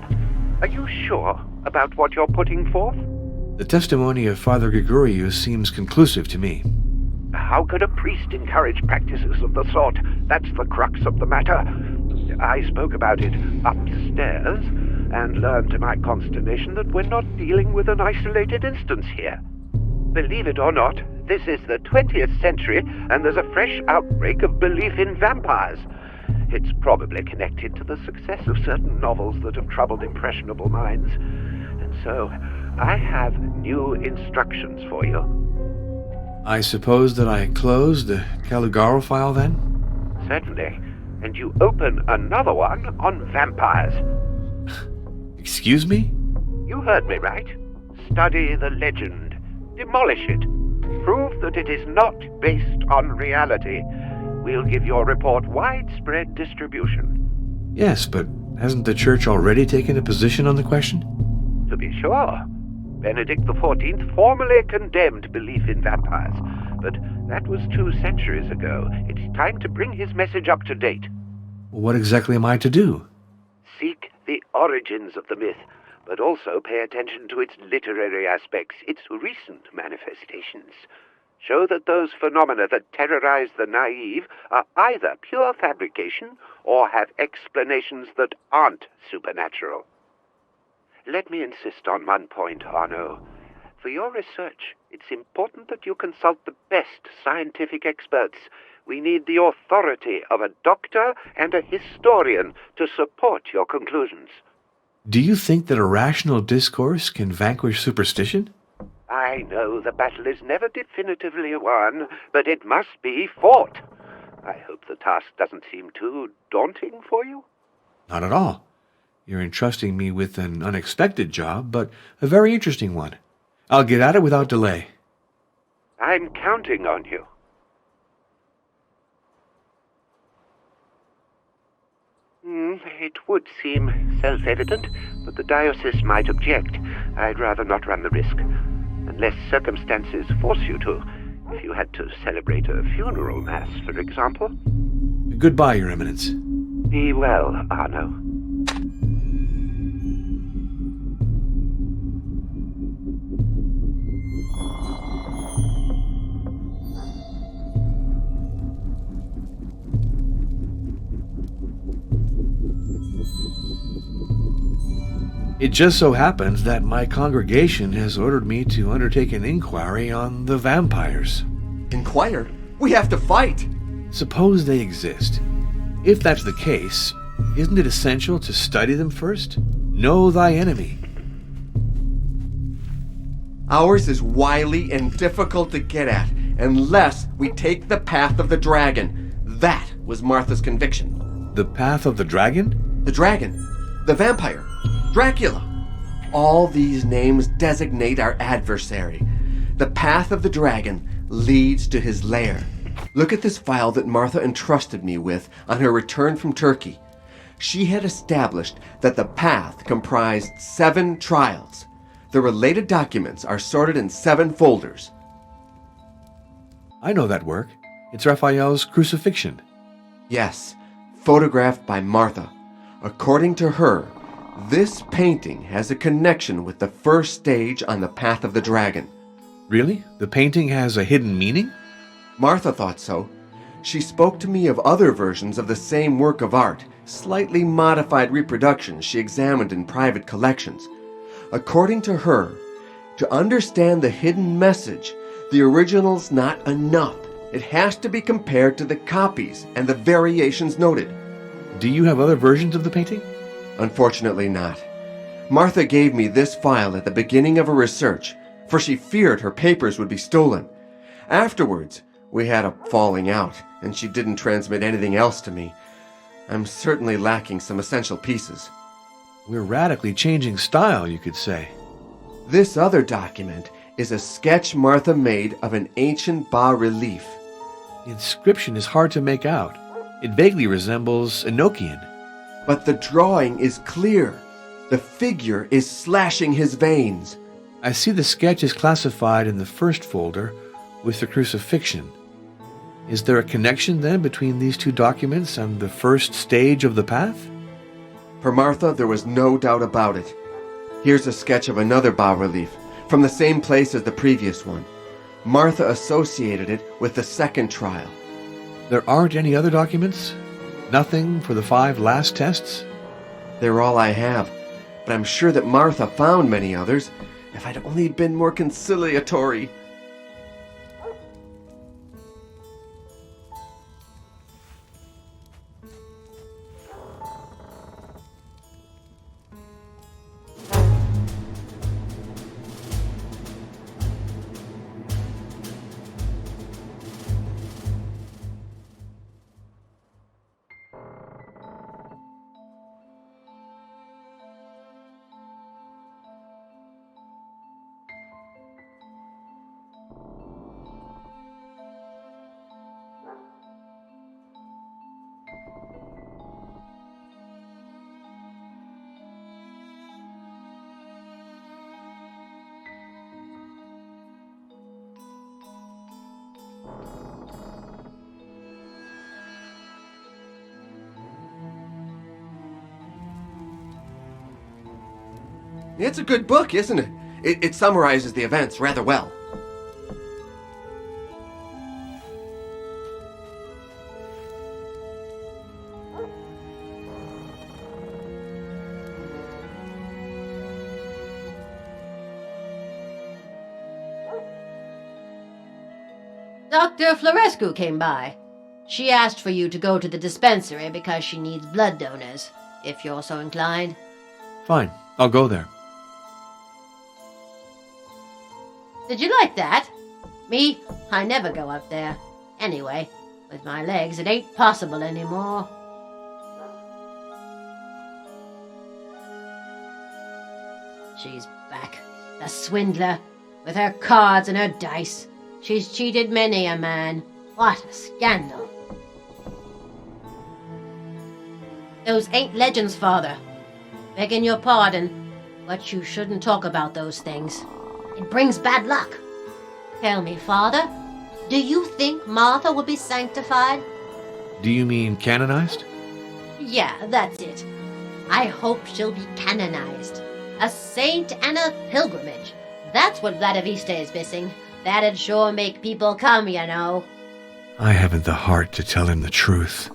Are you sure about what you're putting forth? The testimony of Father Gregorius seems conclusive to me. How could a priest encourage practices of the sort? That's the crux of the matter. I spoke about it upstairs and learned to my consternation that we're not dealing with an isolated instance here. Believe it or not, this is the 20th century and there's a fresh outbreak of belief in vampires. It's probably connected to the success of certain novels that have troubled impressionable minds. And so, I have new instructions for you. I suppose that I close the Calugarul file then? Certainly. And you open another one on vampires. Excuse me? You heard me right. Study the legend. Demolish it. Prove that it is not based on reality. We'll give your report widespread distribution. Yes, but hasn't the Church already taken a position on the question? To be sure. Benedict XIV formally condemned belief in vampires, but that was 2 centuries ago. It's time to bring his message up to date. What exactly am I to do? Seek the origins of the myth, but also pay attention to its literary aspects, its recent manifestations. Show that those phenomena that terrorize the naive are either pure fabrication or have explanations that aren't supernatural. Let me insist on one point, Arno. For your research, it's important that you consult the best scientific experts. We need the authority of a doctor and a historian to support your conclusions. Do you think that a rational discourse can vanquish superstition? I know the battle is never definitively won, but it must be fought. I hope the task doesn't seem too daunting for you. Not at all. You're entrusting me with an unexpected job, but a very interesting one. I'll get at it without delay. I'm counting on you. It would seem self-evident, but the diocese might object. I'd rather not run the risk, unless circumstances force you to. If you had to celebrate a funeral mass, for example. Goodbye, Your Eminence. Be well, Arno. It just so happens that my congregation has ordered me to undertake an inquiry on the vampires. Inquire? We have to fight! Suppose they exist. If that's the case, isn't it essential to study them first? Know thy enemy. Ours is wily and difficult to get at unless we take the path of the dragon. That was Martha's conviction. The path of the dragon? The dragon. The vampire. Dracula. All these names designate our adversary. The path of the dragon leads to his lair. Look at this file that Martha entrusted me with on her return from Turkey. She had established that the path comprised 7 trials. The related documents are sorted in 7 folders. I know that work. It's Raphael's Crucifixion. Yes, photographed by Martha. According to her, this painting has a connection with the first stage on the path of the dragon. Really? The painting has a hidden meaning? Martha thought so. She spoke to me of other versions of the same work of art, slightly modified reproductions she examined in private collections. According to her, to understand the hidden message, the original's not enough. It has to be compared to the copies and the variations noted. Do you have other versions of the painting? Unfortunately not. Martha gave me this file at the beginning of her research, for she feared her papers would be stolen. Afterwards, we had a falling out, and she didn't transmit anything else to me. I'm certainly lacking some essential pieces. We're radically changing style, you could say. This other document is a sketch Martha made of an ancient bas-relief. The inscription is hard to make out. It vaguely resembles Enochian. But the drawing is clear. The figure is slashing his veins. I see the sketch is classified in the first folder with the crucifixion. Is there a connection then between these 2 documents and the first stage of the path? For Martha, there was no doubt about it. Here's a sketch of another bas-relief, from the same place as the previous one. Martha associated it with the second trial. There aren't any other documents? Nothing for the 5 last tests? They're all I have, but I'm sure that Martha found many others, if I'd only been more conciliatory. It's a good book, isn't it? It summarizes the events rather well. Dr. Florescu came by. She asked for you to go to the dispensary because she needs blood donors, if you're so inclined. Fine, I'll go there. Did you like that? Me, I never go up there. Anyway, with my legs, it ain't possible anymore. She's back, the swindler, with her cards and her dice. She's cheated many a man. What a scandal. Those ain't legends, Father. Begging your pardon, but you shouldn't talk about those things. It brings bad luck. Tell me, Father, do you think Martha will be sanctified? Do you mean canonized? Yeah, that's it. I hope she'll be canonized. A saint and a pilgrimage. That's what Vladoviste is missing. That'd sure make people come, you know. I haven't the heart to tell him the truth.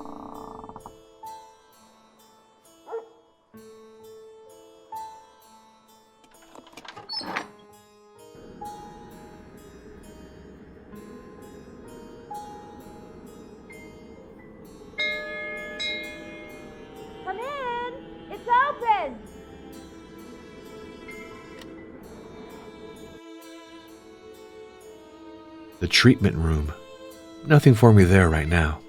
Come in! It's open! The treatment room. Nothing for me there right now.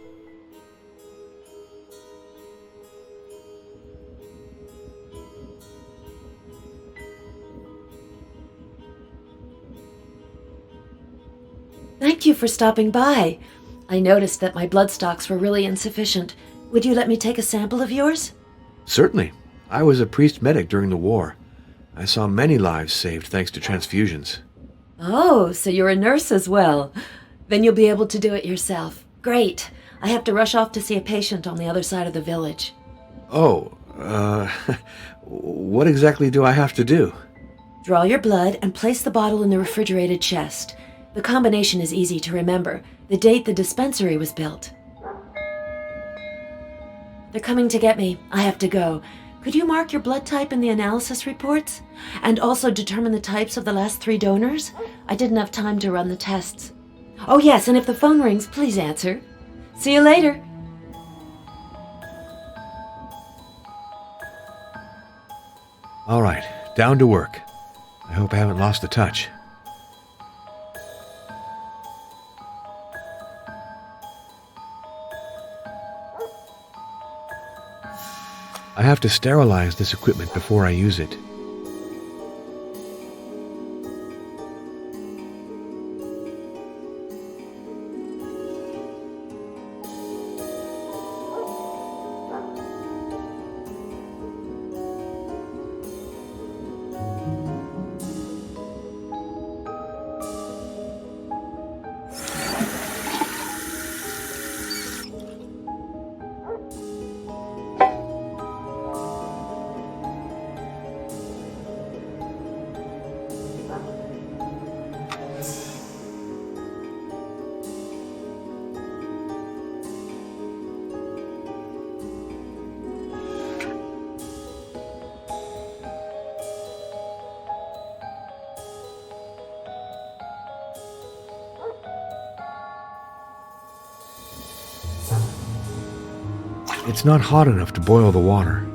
Thank you for stopping by. I noticed that my blood stocks were really insufficient. Would you let me take a sample of yours? Certainly. I was a priest medic during the war. I saw many lives saved thanks to transfusions. Oh, so you're a nurse as well. Then you'll be able to do it yourself. Great. I have to rush off to see a patient on the other side of the village. Oh, what exactly do I have to do? Draw your blood and place the bottle in the refrigerated chest. The combination is easy to remember. The date the dispensary was built. They're coming to get me. I have to go. Could you mark your blood type in the analysis reports? And also determine the types of the last 3 donors? I didn't have time to run the tests. Oh yes, and if the phone rings, please answer. See you later. All right, down to work. I hope I haven't lost the touch. I have to sterilize this equipment before I use it. It's not hot enough to boil the water.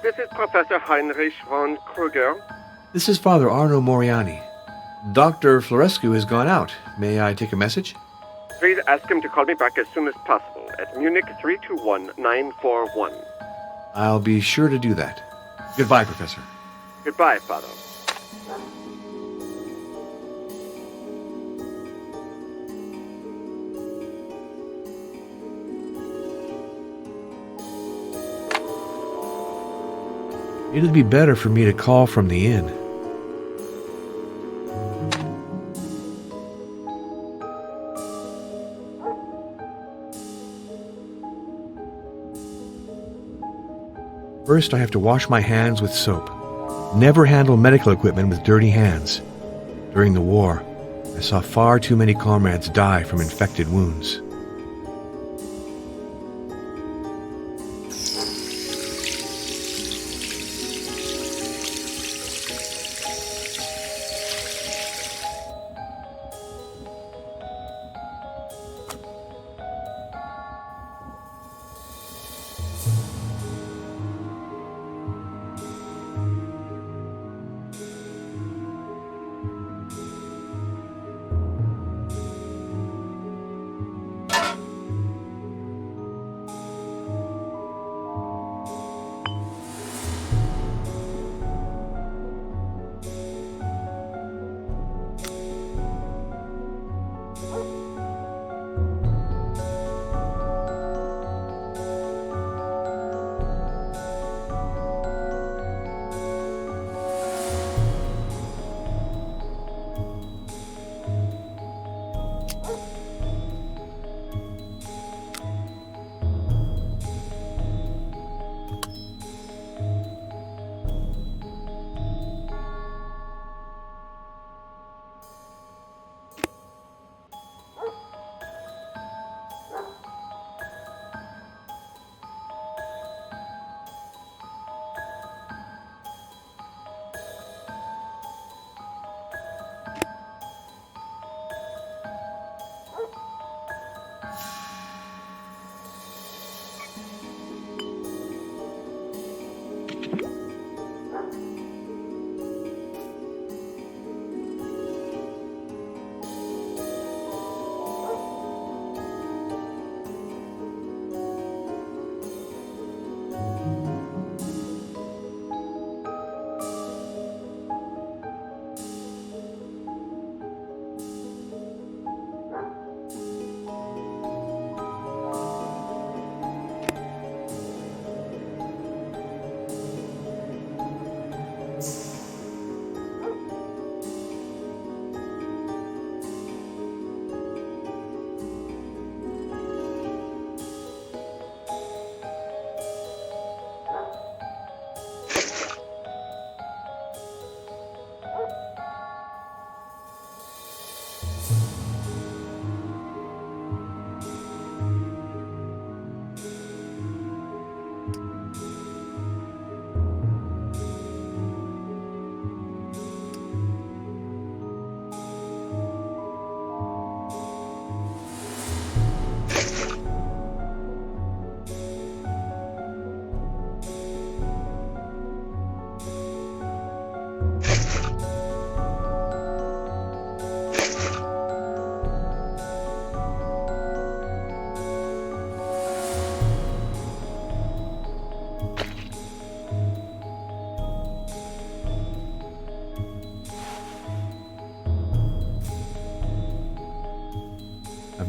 This is Professor Heinrich von Kruger. This is Father Arno Moriani. Dr. Florescu has gone out. May I take a message? Please ask him to call me back as soon as possible at Munich 321941. I'll be sure to do that. Goodbye, Professor. Goodbye, Father. It'd be better for me to call from the inn. First, I have to wash my hands with soap. Never handle medical equipment with dirty hands. During the war, I saw far too many comrades die from infected wounds.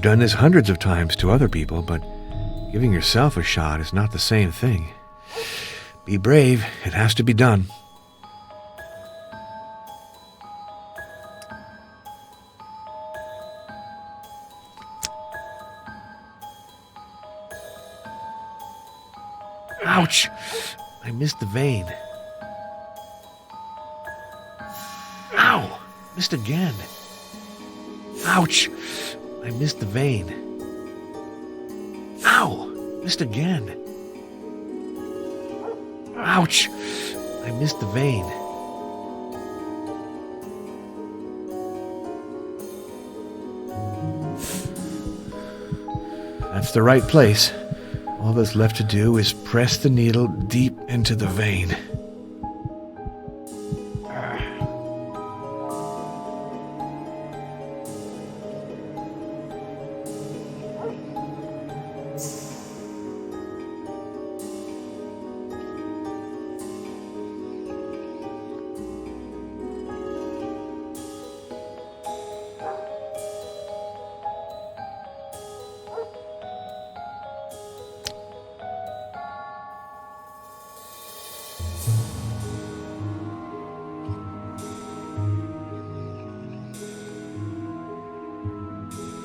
I've done this hundreds of times to other people, but giving yourself a shot is not the same thing. Be brave. It has to be done. Ouch! I missed the vein. Ow! Missed again. Ouch! I missed the vein. Ow! Missed again. Ouch! I missed the vein. That's the right place. All that's left to do is press the needle deep into the vein.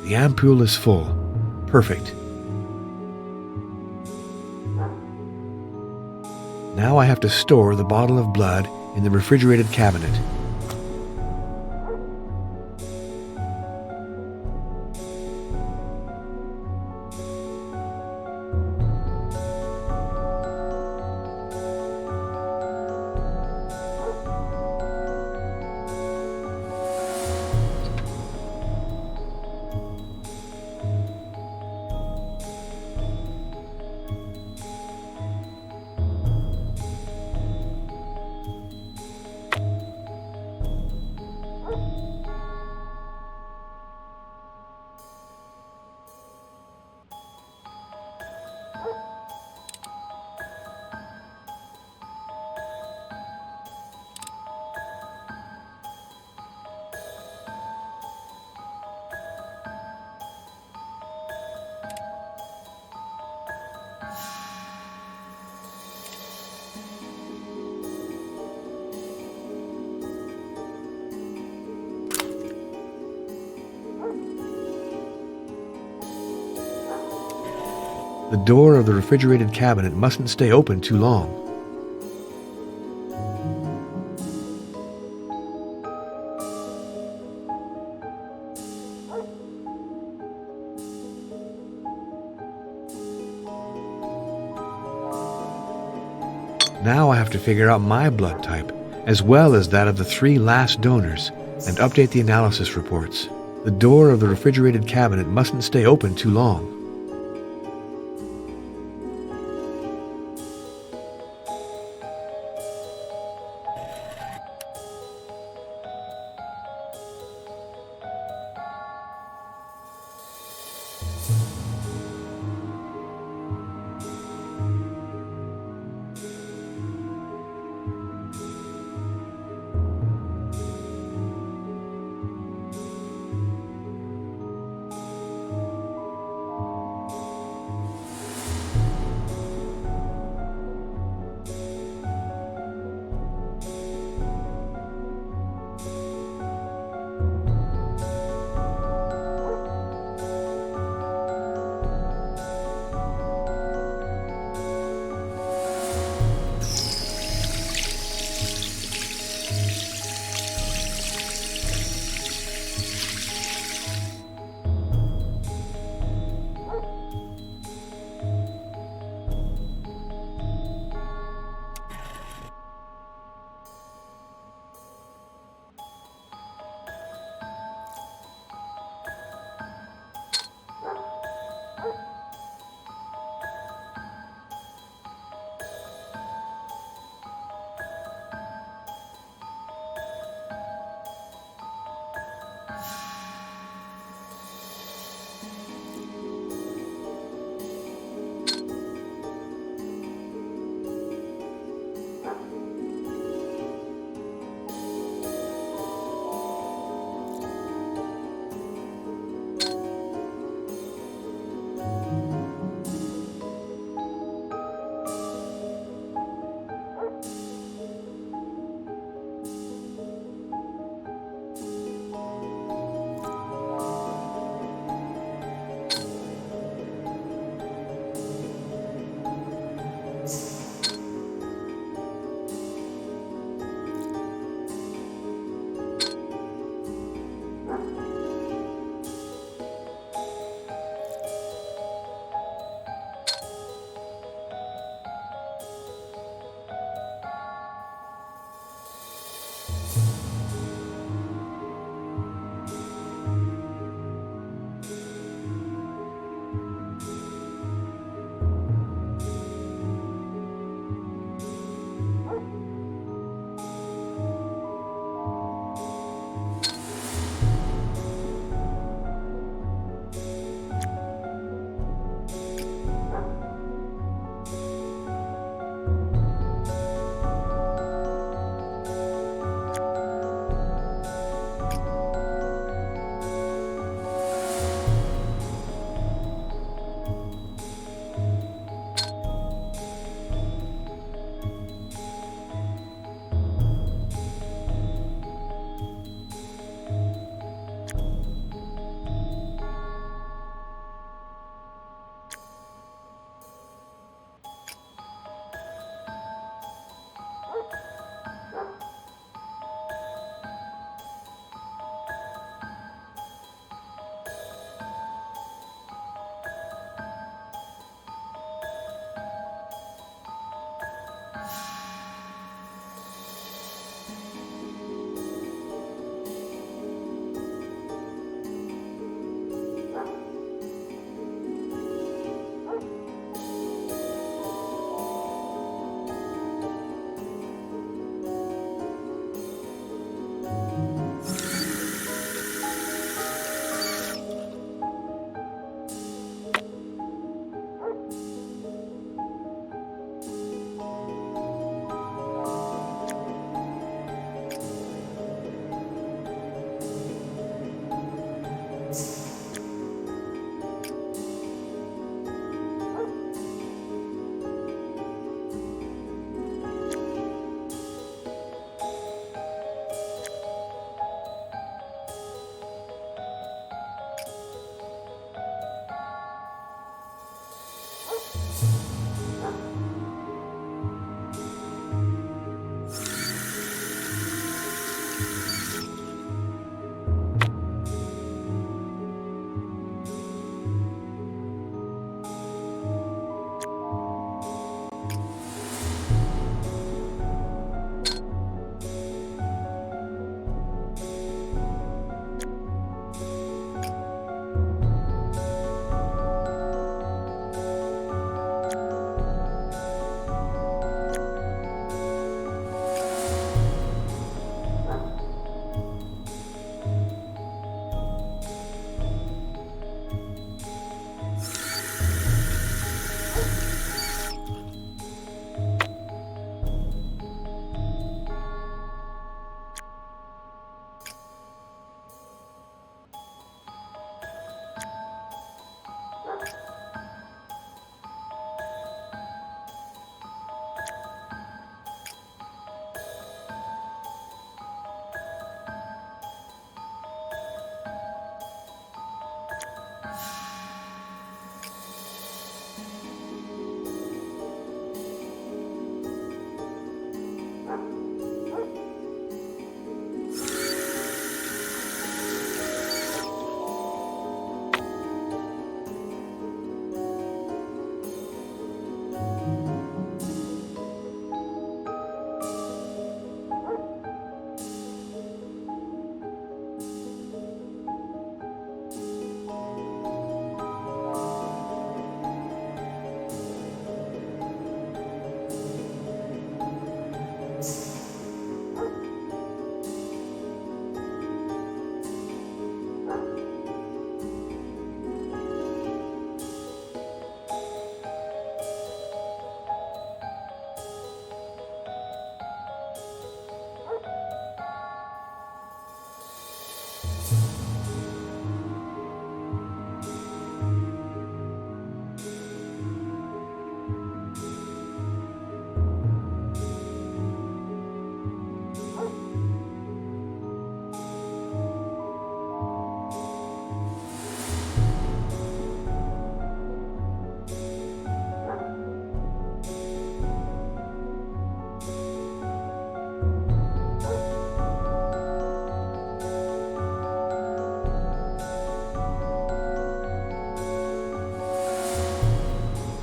The ampoule is full. Perfect. Now I have to store the bottle of blood in the refrigerated cabinet. The door of the refrigerated cabinet mustn't stay open too long. Now I have to figure out my blood type, as well as that of the 3 last donors, and update the analysis reports. The door of the refrigerated cabinet mustn't stay open too long.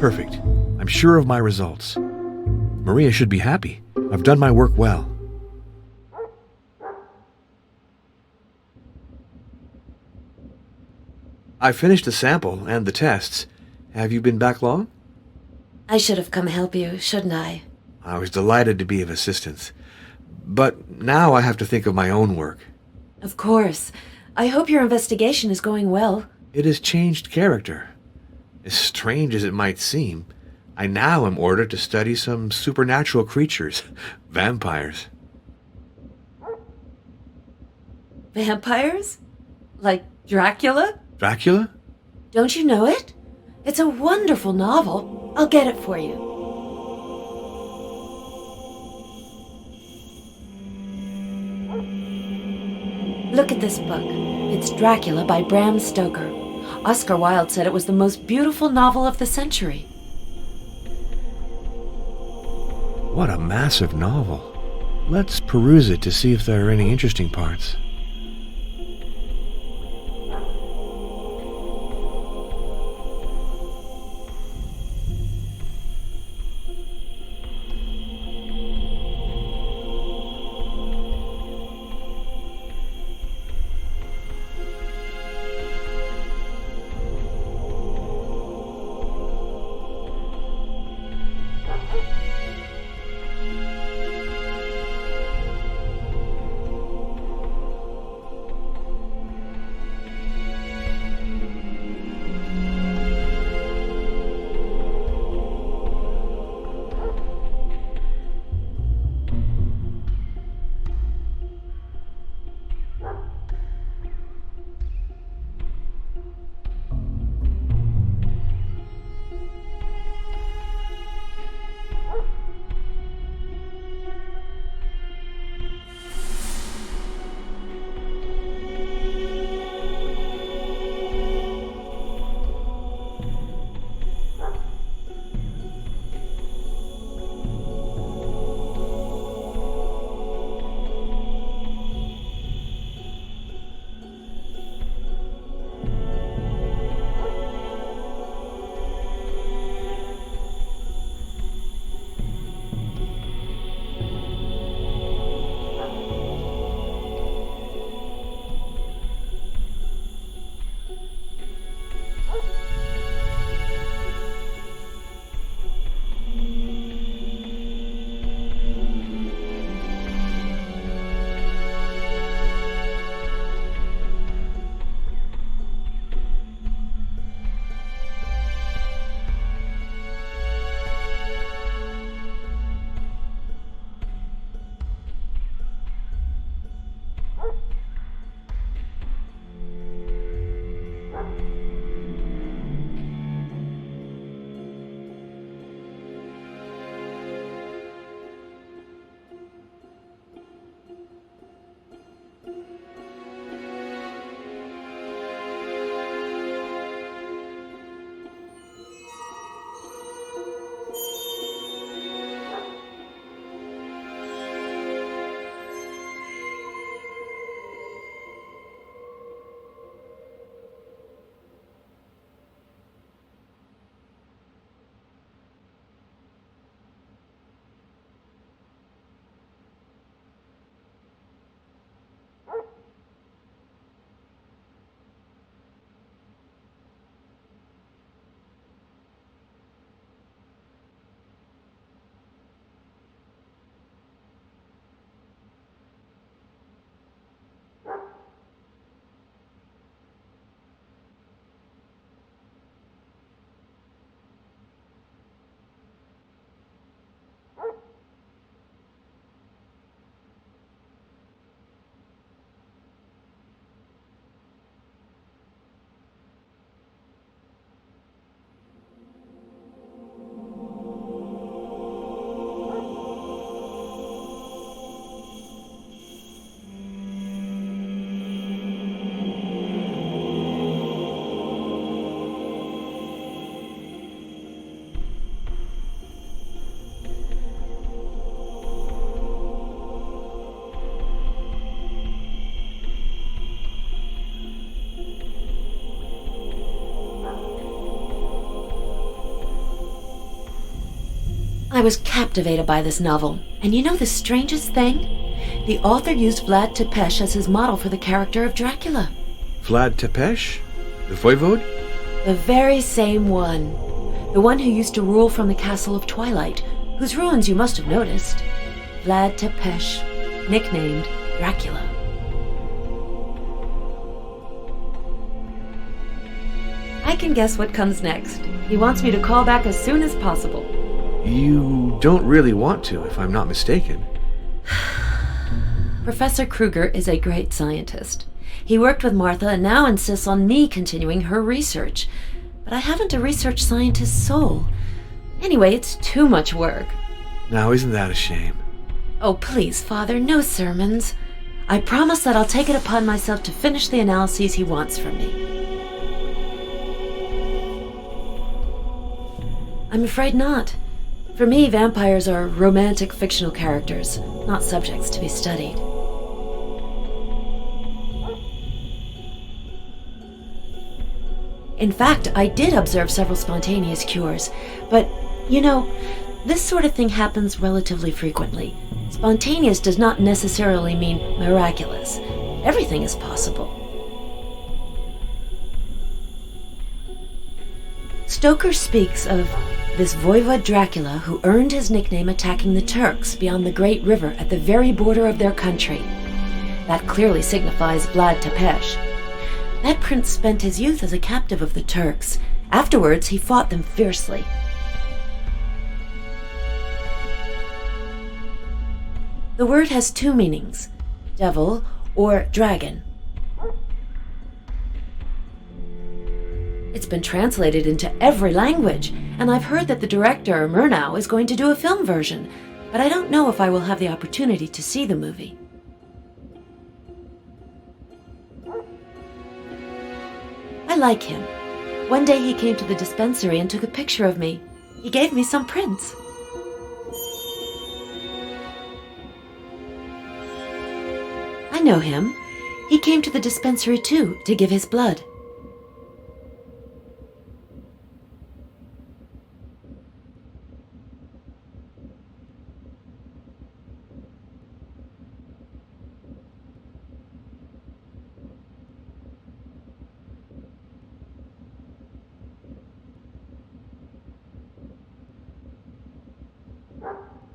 Perfect. I'm sure of my results. Maria should be happy. I've done my work well. I finished the sample and the tests. Have you been back long? I should have come help you, shouldn't I? I was delighted to be of assistance. But now I have to think of my own work. Of course. I hope your investigation is going well. It has changed character. As strange as it might seem, I now am ordered to study some supernatural creatures, vampires. Vampires? Like Dracula? Dracula? Don't you know it? It's a wonderful novel. I'll get it for you. Look at this book. It's Dracula by Bram Stoker. Oscar Wilde said it was the most beautiful novel of the century. What a massive novel. Let's peruse it to see if there are any interesting parts. I was captivated by this novel, and you know the strangest thing? The author used Vlad Tepes as his model for the character of Dracula. Vlad Tepes? The voivode? The very same one. The one who used to rule from the Castle of Twilight, whose ruins you must have noticed. Vlad Tepes, nicknamed Dracula. I can guess what comes next. He wants me to call back as soon as possible. You don't really want to, if I'm not mistaken. Professor Kruger is a great scientist. He worked with Martha and now insists on me continuing her research. But I haven't a research scientist's soul. Anyway, it's too much work. Now, isn't that a shame? Oh, please, Father, no sermons. I promise that I'll take it upon myself to finish the analyses he wants from me. I'm afraid not. For me, vampires are romantic fictional characters, not subjects to be studied. In fact, I did observe several spontaneous cures, but, you know, this sort of thing happens relatively frequently. Spontaneous does not necessarily mean miraculous. Everything is possible. Stoker speaks of this voivode Dracula who earned his nickname attacking the Turks beyond the Great River at the very border of their country. That clearly signifies Vlad Tepes. That prince spent his youth as a captive of the Turks. Afterwards, he fought them fiercely. The word has two meanings, devil or dragon. It's been translated into every language, and I've heard that the director, Murnau, is going to do a film version, but I don't know if I will have the opportunity to see the movie. I like him. One day he came to the dispensary and took a picture of me. He gave me some prints. I know him. He came to the dispensary too, to give his blood.